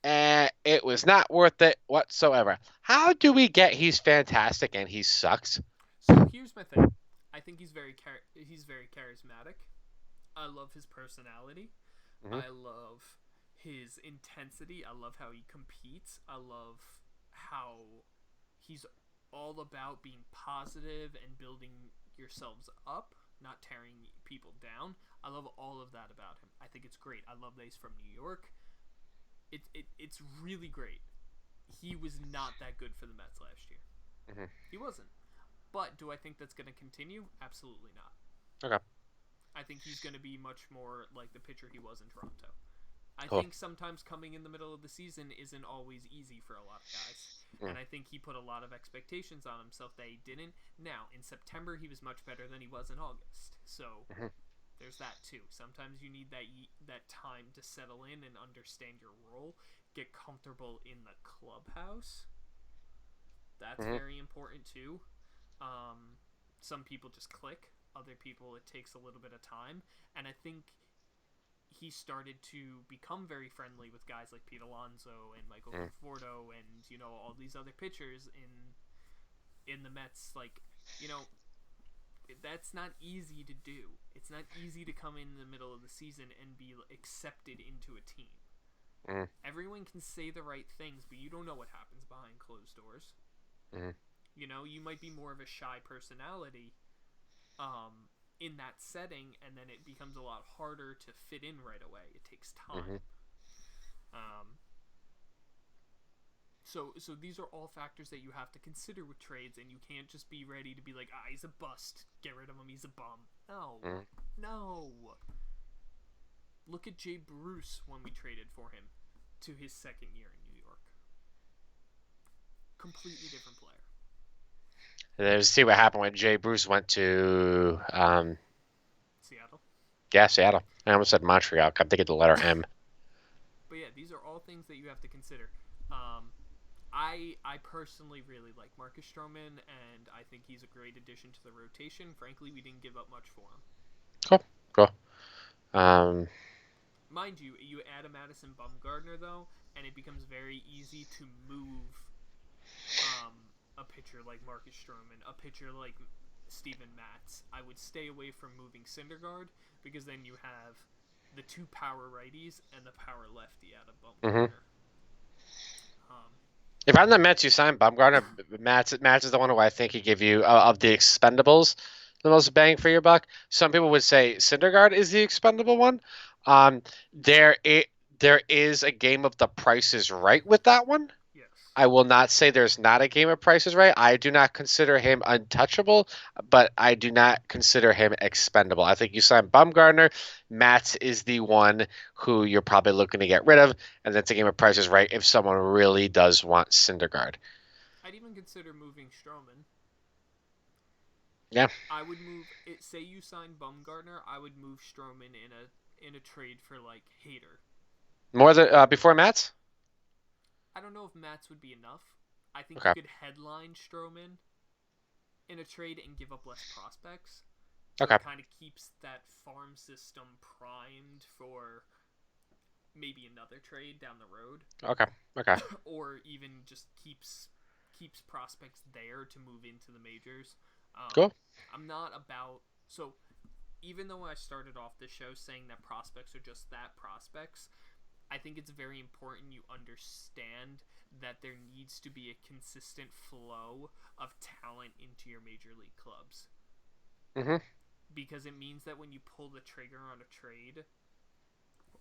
and it was not worth it whatsoever. How do we get he's fantastic and he sucks?
So here's my thing. I think he's very charismatic. I love his personality. I love his intensity. I love how he competes. I love how he's all about being positive and building yourselves up, not tearing people down. I love all of that about him. I think it's great. I love that he's from New York. It's really great. He was not that good for the Mets last year. He wasn't. But do I think that's going to continue? Absolutely not.
Okay.
I think he's going to be much more like the pitcher he was in Toronto. I think sometimes coming in the middle of the season isn't always easy for a lot of guys. And I think he put a lot of expectations on himself that he didn't. Now, in September, he was much better than he was in August. So there's that too. Sometimes you need that time to settle in and understand your role, get comfortable in the clubhouse. That's very important too. Some people just click. Other people, it takes a little bit of time. And I think he started to become very friendly with guys like Pete Alonso and Michael Conforto and, all these other pitchers in the Mets. Like, that's not easy to do. It's not easy to come in the middle of the season and be accepted into a team.
Mm-hmm.
Everyone can say the right things, but you don't know what happens behind closed doors.
Mm-hmm.
You know, you might be more of a shy personality in that setting, and then it becomes a lot harder to fit in right away. It takes
Mm-hmm.
time. Um, so these are all factors that you have to consider with trades, and you can't just be ready to be like, he's a bust, get rid of him, he's a bum. No,
Mm-hmm.
no. Look at Jay Bruce when we traded for him to his second year in New York. Completely different player.
Let's see what happened when Jay Bruce went to
Seattle.
yeah, Seattle. I almost said Montreal. I'm thinking the letter M.
But yeah, these are all things that you have to consider. I personally really like Marcus Stroman, and I think he's a great addition to the rotation. Frankly, we didn't give up much for him.
Cool. Cool. Um,
Mind you, you add a Madison Bumgarner though, and it becomes very easy to move a pitcher like Marcus Stroman, a pitcher like Steven Matz. I would stay away from moving Syndergaard because then you have the two power righties and the power lefty out of
mm-hmm.
Bumgarner.
If I'm the Mets, you sign Bumgarner. Matz is the one who I think he give you of the expendables the most bang for your buck. Some people would say Syndergaard is the expendable one. Um, there it there is a game of the Price is Right with that one.
Yes.
I will not say there's not a game of Price is Right. I do not consider him untouchable, but I do not consider him expendable. I think you sign Bumgarner. Matz is the one who you're probably looking to get rid of, and that's a game of Price is Right if someone really does want Syndergaard.
I'd even consider moving Stroman.
Yeah.
I would move it. Say you sign Bumgarner, I would move Stroman in a trade for like Hader.
More than before Matz?
I don't know if Matz would be enough. I think you
Okay.
could headline Stroman in a trade and give up less prospects. So
Okay.
it kind of keeps that farm system primed for maybe another trade down the road.
Okay. Okay.
Or even just keeps prospects there to move into the majors.
Cool.
I'm not about so even though I started off the show saying that prospects are just that prospects, I think it's very important you understand that there needs to be a consistent flow of talent into your major league clubs.
Mhm.
Because it means that when you pull the trigger on a trade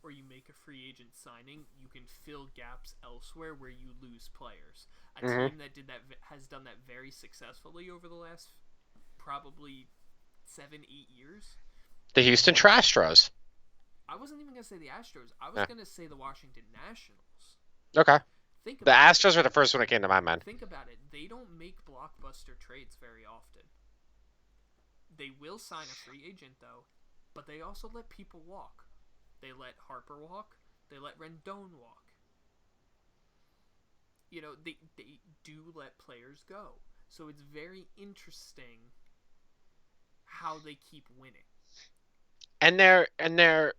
or you make a free agent signing, you can fill gaps elsewhere where you lose players. A
Mhm.
team that has done that very successfully over the last probably 7-8 years.
The Houston Trastros.
I wasn't even gonna say the Astros. I was
Yeah.
gonna say the Washington Nationals.
Okay.
Think
The
about it.
Astros were the first one that came to my mind.
Think about it. They don't make blockbuster trades very often. They will sign a free agent though, but they also let people walk. They let Harper walk. They let Rendon walk. You know, they do let players go. So it's very interesting how they keep winning.
And they're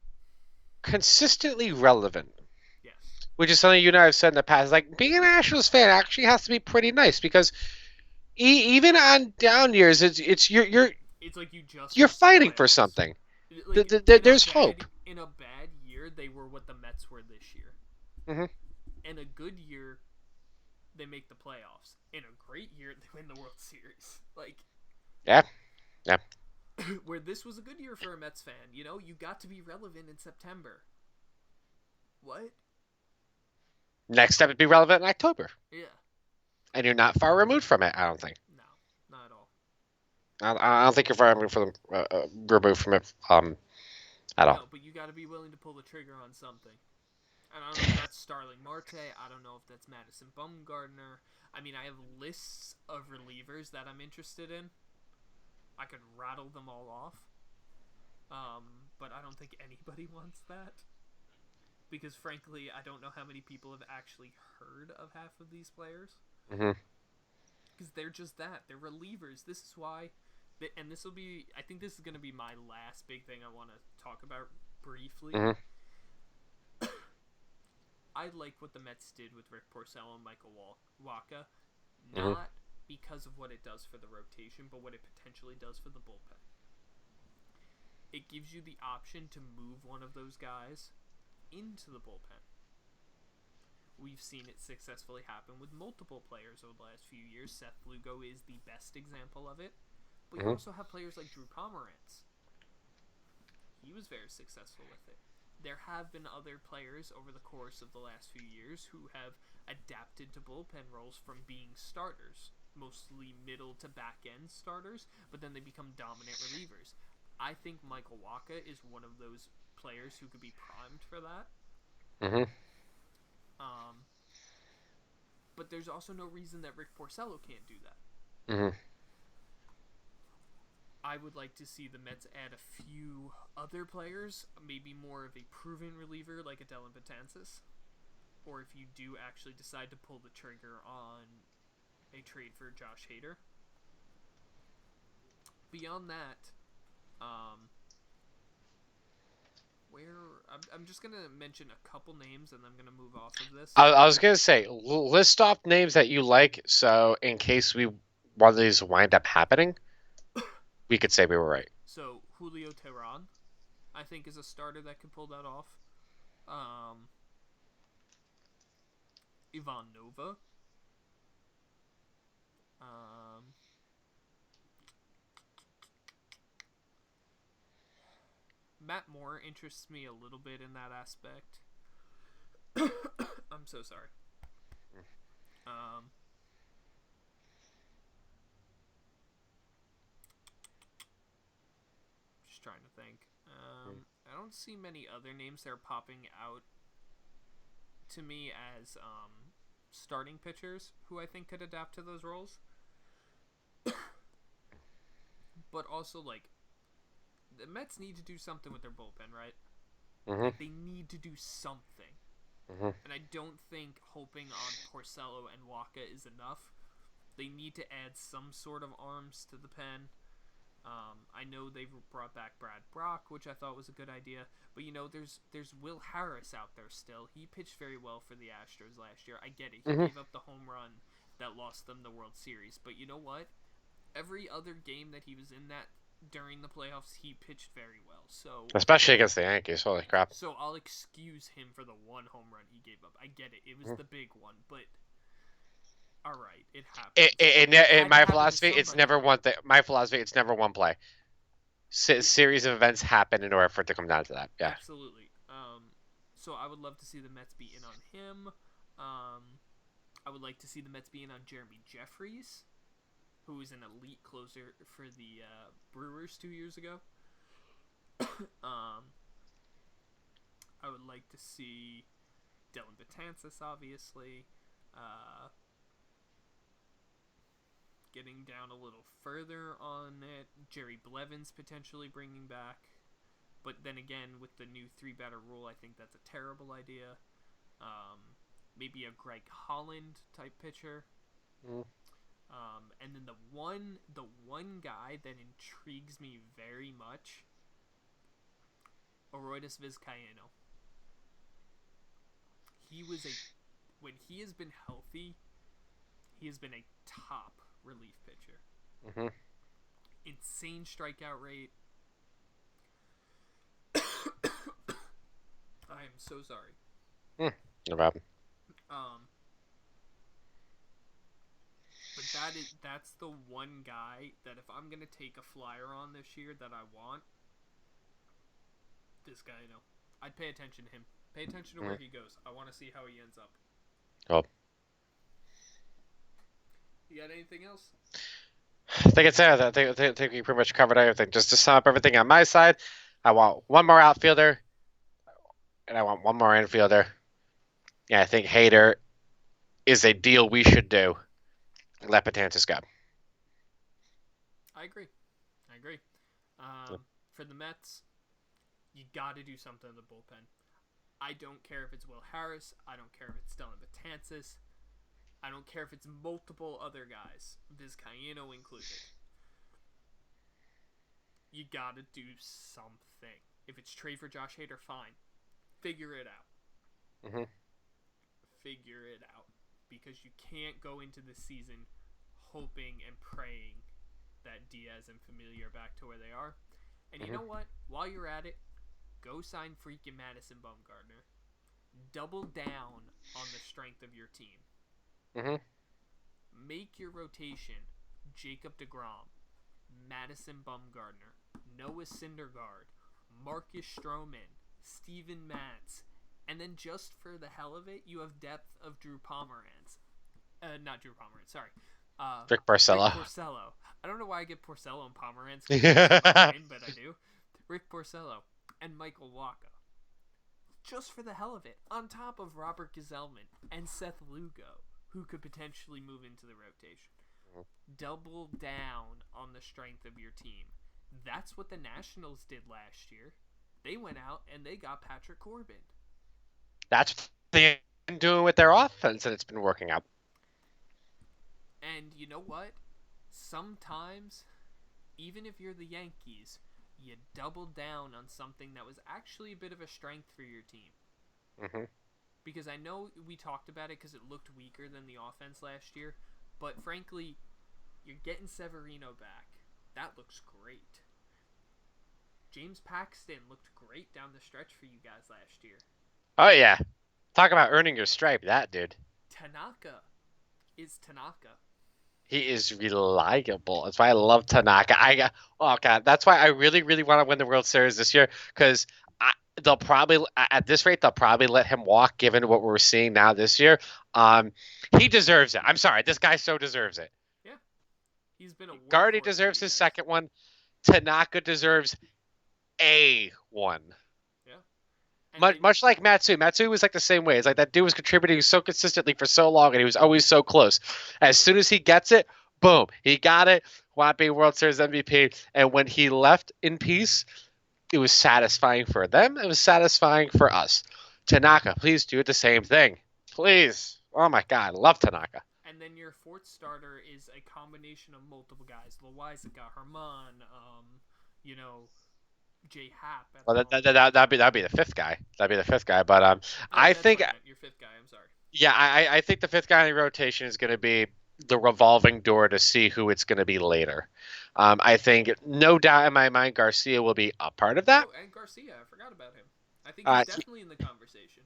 consistently relevant.
Yes.
Which is something you and I have said in the past. Like being an Nationals fan actually has to be pretty nice because even on down years, it's
It's like you just
you're
missed the
fighting for
playoffs.
something.
Like
There's hope.
in a bad year, they were what the Mets were this year.
Mhm.
In a good year, they make the playoffs. In a great year, they win the World Series. Like,
Yeah. Yeah.
where this was a good year for a Mets fan. You know, you got to be relevant in September. What?
Next step would be relevant in October,
Yeah.
and you're not far removed from it. I don't think.
No, not at all.
I don't think you're far removed from it at all.
No, but you got to be willing to pull the trigger on something. And I don't know if that's Starling Marte. I don't know if that's Madison Bumgarner. I mean, I have lists of relievers that I'm interested in. I could rattle them all off. But I don't think anybody wants that. Because frankly, I don't know how many people have actually heard of half of these players.
Mhm.
Because they're just that. They're relievers. This is why... And this will be... I think this is going to be my last big thing I want to talk about briefly.
Mhm.
I like what the Mets did with Rick Porcello and Michael Wacha.
Mhm.
Not because of what it does for the rotation, but what it potentially does for the bullpen. It gives you the option to move one of those guys into the bullpen. We've seen it successfully happen with multiple players over the last few years. Seth Lugo is the best example of it. But you
Mhm.
also have players like Drew Pomeranz. He was very successful with it. There have been other players over the course of the last few years who have adapted to bullpen roles from being starters, mostly middle to back end starters, but then they become dominant relievers. I think Michael Wacha is one of those players who could be primed for that.
Mhm.
Um, but there's also no reason that Rick Porcello can't do that.
Mhm.
I would like to see the Mets add a few other players, maybe more of a proven reliever like Adelin Betances, or if you do actually decide to pull the trigger on a trade for Josh Hader. Beyond that, I'm just gonna mention a couple names and I'm gonna move off of this.
I was gonna say, list off names that you like, so in case one of these wind up happening, we could say we were right.
So Julio Teheran, I think, is a starter that could pull that off. Ivan Nova. Um, Matt Moore interests me a little bit in that aspect. I'm so sorry. Um, just trying to think. I don't see many other names that are popping out to me as starting pitchers who I think could adapt to those roles. But also, like, the Mets need to do something with their bullpen, right?
Mhm.
Like, they need to do something.
Mhm.
And I don't think hoping on Porcello and Wacha is enough. They need to add some sort of arms to the pen. I know they've brought back Brad Brock, which I thought was a good idea. But, there's Will Harris out there still. He pitched very well for the Astros last year. I get it. He
Mhm.
gave up the home run that lost them the World Series. But you know what? Every other game that he was in that during the playoffs, he pitched very well.
Especially against the Yankees. Holy crap!
So I'll excuse him for the one home run he gave up. I get it. It was the big one, but all right, it happens. It
In
had to
my
happen to
philosophy, it's
somebody.
never one thing. My philosophy, it's never one play. Series of events happen in order for it to come down to that. Yeah.
Absolutely. So I would love to see the Mets be in on him. I would like to see the Mets be in on Jeremy Jeffries, who was an elite closer for the Brewers 2 years ago. um, I would like to see Dylan Betances, obviously. Getting down a little further on it, Jerry Blevins potentially bringing back. But then again, with the new 3-batter rule, I think that's a terrible idea. Maybe a Greg Holland type pitcher.
Mm.
And then the one guy that intrigues me very much, Aroydis Vizcaino. When he has been healthy, he has been a top relief pitcher.
Mhm.
Insane strikeout rate. I am so sorry.
No problem.
But that's the one guy that if I'm gonna take a flyer on this year that I want, this guy, I'd pay attention to him. Pay attention to where he goes. I want to see how he ends up.
Cool.
You got anything else?
I think it's there. I think we pretty much covered everything. Just to sum up everything on my side, I want one more outfielder, and I want one more infielder. Yeah, I think Hader is a deal we should do. Let Betances go.
I agree. For the Mets, you got to do something in the bullpen. I don't care if it's Will Harris. I don't care if it's Dylan Betances. I don't care if it's multiple other guys, Vizcaino included. You got to do something. If it's trade for Josh Hader, fine. Figure it out.
Mhm.
Figure it out. Because you can't go into the season hoping and praying that Diaz and Familia are back to where they are. And you know what? While you're at it, go sign freaking Madison Bumgarner. Double down on the strength of your team.
Hmm.
Make your rotation Jacob deGrom, Madison Bumgarner, Noah Syndergaard, Marcus Stroman, Steven Matz, and then just for the hell of it, you have depth of Drew Pomeranz. Not Drew Pomeranz, sorry.
Rick
Rick
Porcello.
Porcello. I don't know why I get Porcello and Pomeranz confused in my brain, but I do. Rick Porcello and Michael Wacha. Just for the hell of it, on top of Robert Gsellman and Seth Lugo, who could potentially move into the rotation. Double down on the strength of your team. That's what the Nationals did last year. They went out and they got Patrick Corbin.
That's what they've been doing with their offense, and it's been working out.
And you know what? Sometimes, even if you're the Yankees, you double down on something that was actually a bit of a strength for your team.
Hmm.
Because I know we talked about it because it looked weaker than the offense last year, but frankly, you're getting Severino back. That looks great. James Paxton looked great down the stretch for you guys last year.
Oh yeah, talk about earning your stripe, that dude.
Tanaka is Tanaka.
He is reliable. That's why I love Tanaka. Oh god, that's why I really, really want to win the World Series this year because they'll probably at this rate they'll probably let him walk given what we're seeing now this year. He deserves it. I'm sorry, this guy so deserves it.
Yeah, he's been a
Gardy
workhorse
deserves
for you
his
guys.
second one. Tanaka deserves a one.
Yeah, and then,
Much like Matsui. Matsui was like the same way. It's like that dude was contributing so consistently for so long, and he was always so close. As soon as he gets it, boom, he got it. Wound being World Series MVP. And when he left in peace, it was satisfying for them. It was satisfying for us. Tanaka, please do the same thing. Please. Oh my God, I love Tanaka.
and then your fourth starter is a combination of multiple guys: Loizaga, Herman, you know, Jay Happ.
Well, that'd be the fifth guy. That'd be the fifth guy. But I
That's
think
what I meant, your fifth guy. I'm sorry.
yeah, I think the fifth guy in the rotation is going to be the revolving door to see who it's going to be later. I think, no doubt in my mind, Garcia will be a part of that.
Oh, and Garcia, I forgot about him. I think he's
He-
definitely in the conversation.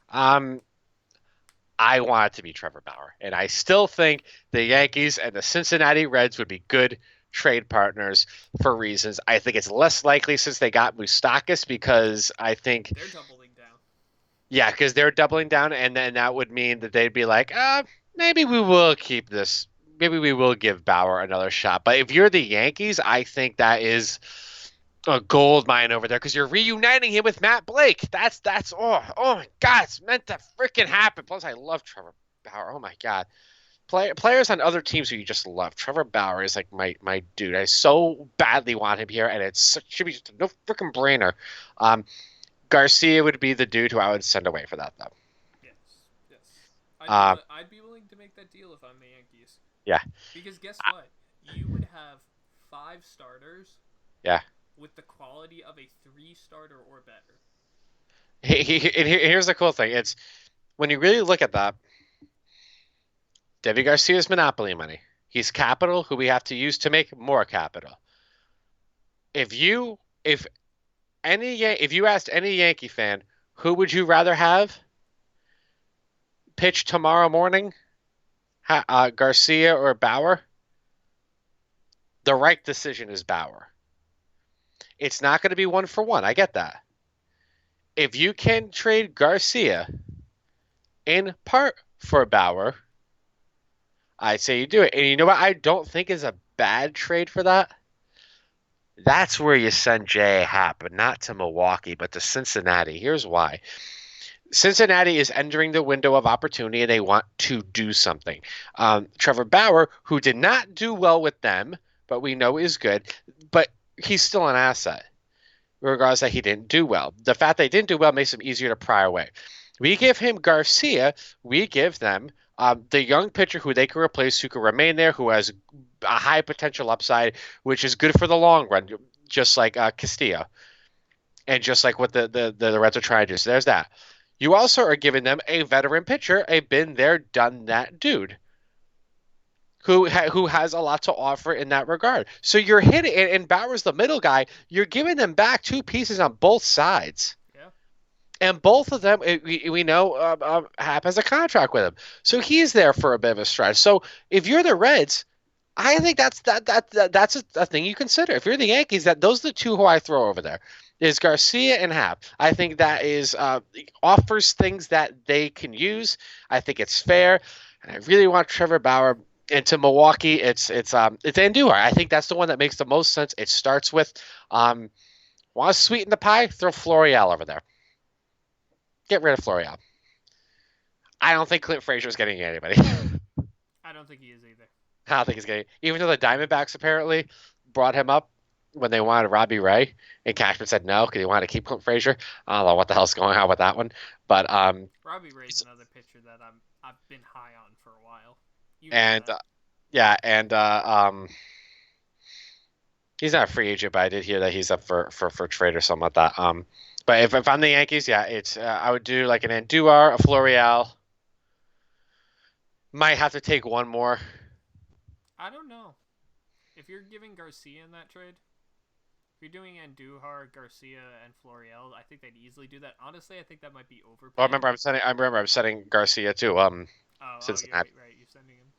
um, I want it to be Trevor Bauer, and I still think the Yankees and the Cincinnati Reds would be good trade partners for reasons. I think it's less likely since they got Moustakas because I think
They're doubling down.
yeah, because they're doubling down, and then that would mean that they'd be like, maybe we will keep this. Maybe we will give Bauer another shot. But if you're the Yankees, I think that is a gold mine over there because you're reuniting him with Matt Blake. That's oh my God, it's meant to freaking happen. Plus, I love Trevor Bauer. Oh my God, players on other teams who you just love. Trevor Bauer is like my dude. I so badly want him here, and it should be just no freaking brainer. Garcia would be the dude who I would send away for that though.
Yes, yes.
Uh,
I'd be willing to make that deal if I'm the Yankees.
Yeah.
Because guess what? You would have 5 starters.
Yeah.
With the quality of a 3-starter or better.
Here's the cool thing. It's when you really look at that, Debbie Garcia's monopoly money. He's capital who we have to use to make more capital. If you asked any Yankee fan, who would you rather have pitch tomorrow morning, Garcia or Bauer? The right decision is Bauer. It's not going to be 1-for-1. I get that. If you can trade Garcia in part for Bauer, I'd say you do it. And you know what I don't think is a bad trade for that? That's where you send Jay Happ, but not to Milwaukee, but to Cincinnati. Here's why. Cincinnati is entering the window of opportunity, and they want to do something. Trevor Bauer, who did not do well with them, but we know is good, but he's still an asset, regardless that he didn't do well. The fact they didn't do well makes him easier to pry away. We give him Garcia. We give them the young pitcher who they can replace, who can remain there, who has a high potential upside, which is good for the long run, just like Castillo, and just like what the Reds are trying to do. So there's that. You also are giving them a veteran pitcher, a been there, done that dude, who has a lot to offer in that regard. So you're hitting, and Bauer's the middle guy. You're giving them back 2 pieces on both sides.
Yeah.
And both of them, we know Hap has a contract with him, so he's there for a bit of a stretch. So if you're the Reds, I think that's a thing you consider. If you're the Yankees, that those are the two who I throw over there is Garcia and Hap. I think that is offers things that they can use. I think it's fair, and I really want Trevor Bauer. And to Milwaukee, it's Andujar. I think that's the one that makes the most sense. It starts with want to sweeten the pie, throw Florial over there. Get rid of Florial. I don't think Clint Frazier is getting anybody.
I don't think he is either.
I don't think he's getting. Even though the Diamondbacks apparently brought him up when they wanted Robbie Ray, and Cashman said no because he wanted to keep Clint Frazier. I don't know what the hell's going on with that one, but
Robbie Ray's another pitcher that I've been high on for a while. You know
and
that.
yeah, and he's not a free agent, but I did hear that he's up for trade or something like that. But if I'm the Yankees, yeah, it's I would do like an Andujar, a Florial. Might have to take one more.
I don't know. If you're giving Garcia in that trade, if you're doing Andujar, Garcia, and Florial, I think they'd easily do that. Honestly, I think that might be
Well,
overpaying.
I remember I'm sending Garcia too.
You're
Cincinnati.
right. You're sending him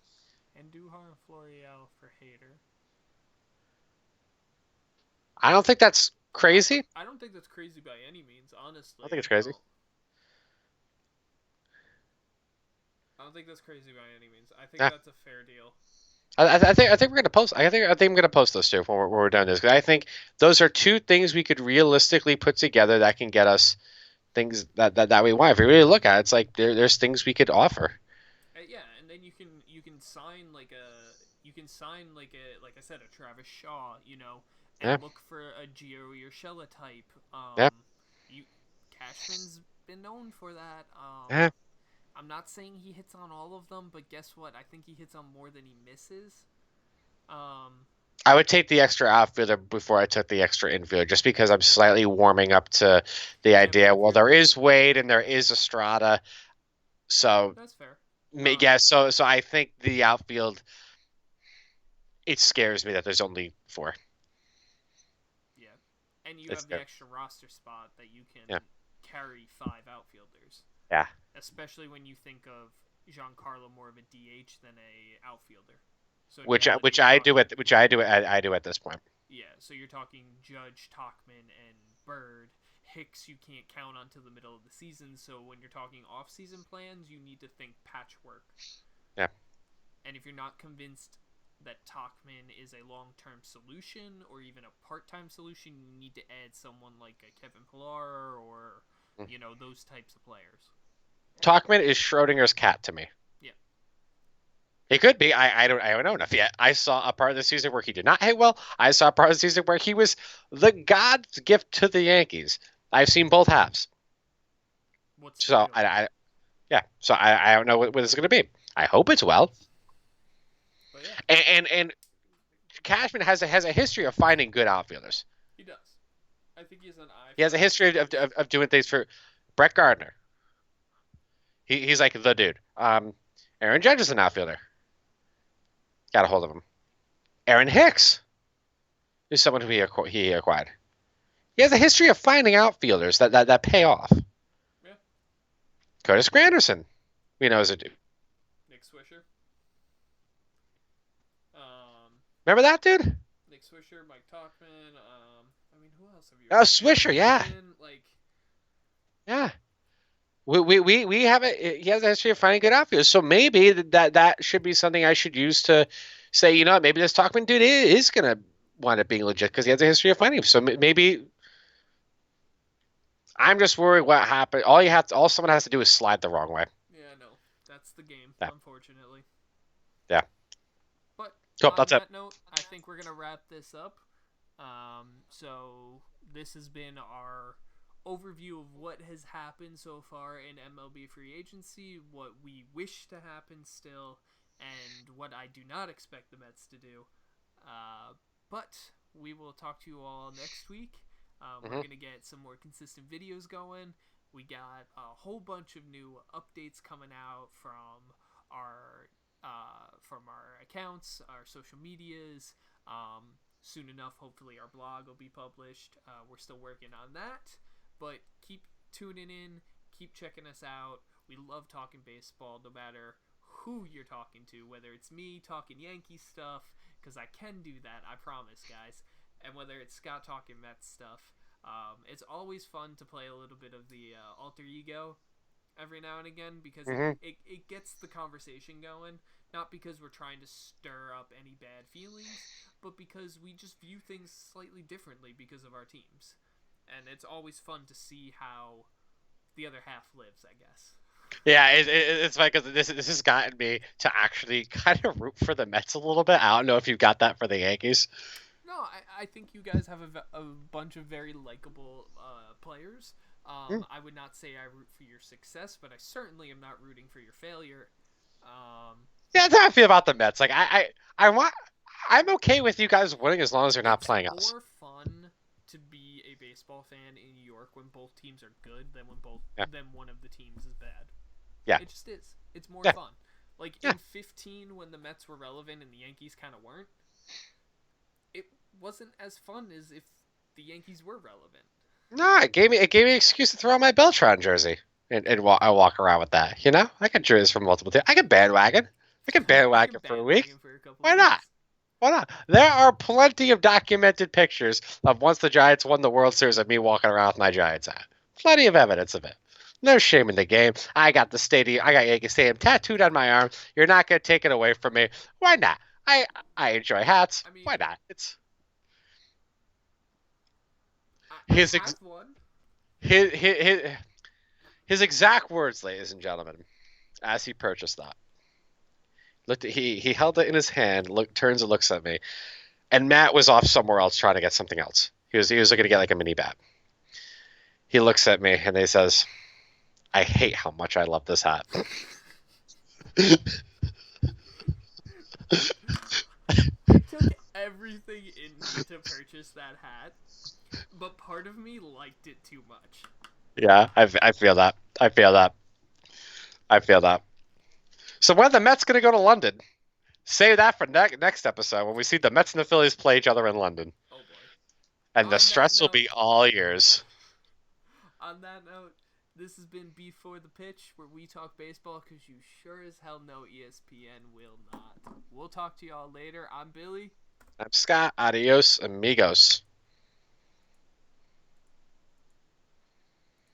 Andujar and Florial for Hader.
I don't think that's crazy.
I don't think that's crazy by any means.
I
Honestly,
don't think it's
I
crazy.
don't. I don't think that's crazy by any means. I think
Yeah.
that's a fair deal.
I think we're gonna post. I think I'm gonna post those two when we're done this because I think those are two things we could realistically put together that can get us things that we want. If we really look at it, it's like there's things we could offer.
Yeah, and then you can sign like a like I said, a Travis Shaw,
Yeah,
and look for a Gio Urshela type.
yeah,
You Cashman's been known for that.
yeah.
I'm not saying he hits on all of them, but guess what? I think he hits on more than he misses. Um,
I would take the extra outfielder before I took the extra infielder, just because I'm slightly warming up to the
yeah, but
idea. Well, there is Wade and there is Estrada, so
that's fair.
yeah. So I think the outfield. It scares me that there's only four.
Yeah, and you
It's
have the
scary.
extra roster spot that you
Yeah,
can carry 5 outfielders,
yeah.
especially when you think of Giancarlo more of a DH than a outfielder. So in
Which
reality,
which
you're
I do
talking
at which I do I do at this point.
yeah. So you're talking Judge, Talkman, and Bird. Hicks you can't count until the middle of the season. So when you're talking off-season plans, you need to think patchwork.
Yeah.
And if you're not convinced that Talkman is a long-term solution or even a part-time solution, you need to add someone like a Kevin Pillar or those types of players.
Talkman is Schrodinger's cat to me.
Yeah.
He could be. I don't know enough yet. I saw a part of the season where he did not hit well. I saw a part of the season where he was the God's gift to the Yankees. I've seen both halves.
What's the
So
deal?
yeah. So I don't know what it's going to be. I hope it's well.
But yeah,
And Cashman has a history of finding good outfielders.
he does. I think he has an eye
He has
for
a history of doing things for Brett Gardner. He's like the dude. Aaron Judge is an outfielder. Got a hold of him. Aaron Hicks is someone who he acquired. He has a history of finding outfielders that pay off.
Yeah.
Curtis Granderson, we know, is a dude.
Nick Swisher.
Remember that dude?
Nick Swisher, Mike Talkman. I mean, who else have you?
Oh, Swisher, yeah,
Like,
yeah. We have a he has a history of finding good outfielders, so maybe that should be something I should use to say, maybe this Talkman dude is gonna wind up being legit because he has a history of finding him. So maybe I'm just worried what happened. All someone has to do is slide the wrong way.
yeah, no, that's the game,
Yeah,
unfortunately.
yeah.
But
Cool.
on
That's it.
that note, I think we're gonna wrap this up. So this has been our overview of what has happened so far in MLB free agency, what we wish to happen still, and what I do not expect the Mets to do. But we will talk to you all next week. We're
Mm-hmm.
going to get some more consistent videos going. We got a whole bunch of new updates coming out from our accounts, our social medias. Soon enough, hopefully, our blog will be published. We're still working on that, but keep tuning in. Keep checking us out. We love talking baseball no matter who you're talking to, whether it's me talking Yankee stuff, because I can do that, I promise, guys, and whether it's Scott talking Mets stuff. It's always fun to play a little bit of the alter ego every now and again because
Hmm.
it gets the conversation going, not because we're trying to stir up any bad feelings, but because we just view things slightly differently because of our teams. And it's always fun to see how the other half lives, I guess.
Yeah, it's funny because this has gotten me to actually kind of root for the Mets a little bit. I don't know if you got that for the Yankees.
No, I think you guys have a bunch of very likable players.
Mm.
I would not say I root for your success, but I certainly am not rooting for your failure. Um,
Yeah, that's how I feel about the Mets. Like I want, I'm okay with you guys winning as long as you're not
it's
playing us.
more fun to be a baseball fan in New York when both teams are good than
Yeah,
than one of the teams is bad.
yeah,
It just is. It's more
yeah,
fun. Like
yeah.
in 15 when the Mets were relevant and the Yankees kind of weren't, it wasn't as fun as if the Yankees were relevant.
No, it gave me an excuse to throw on my Beltron jersey I walk around with that. You know, I could jerseys from multiple teams. I could bandwagon. I could
You can
bandwagon for a week.
bandwagon for a couple
Why not?
weeks.
Why not? There are plenty of documented pictures of once the Giants won the World Series of me walking around with my Giants hat. Plenty of evidence of it. No shame in the game. I got the stadium. I got Yankee Stadium tattooed on my arm. You're not gonna take it away from me. Why not? I enjoy hats.
I mean,
Why not? It's
I
his
have one.
his his, his exact words, ladies and gentlemen, as he purchased that. He held it in his hand. Turns and looks at me, and Matt was off somewhere else trying to get something else. He was looking to get like a mini bat. He looks at me and he says, "I hate how much I love this hat."
It took everything in me to purchase that hat, but part of me liked it too much.
Yeah, I feel that. I feel that. I feel that. So when are the Mets going to go to London? Save that for next episode when we see the Mets and the Phillies play each other in London,
Oh boy.
and the
On that
stress will
note,
be all yours.
on that note, this has been Before the Pitch, where we talk baseball because you sure as hell know ESPN will not. We'll talk to y'all later. I'm Billy.
I'm Scott. Adios, amigos.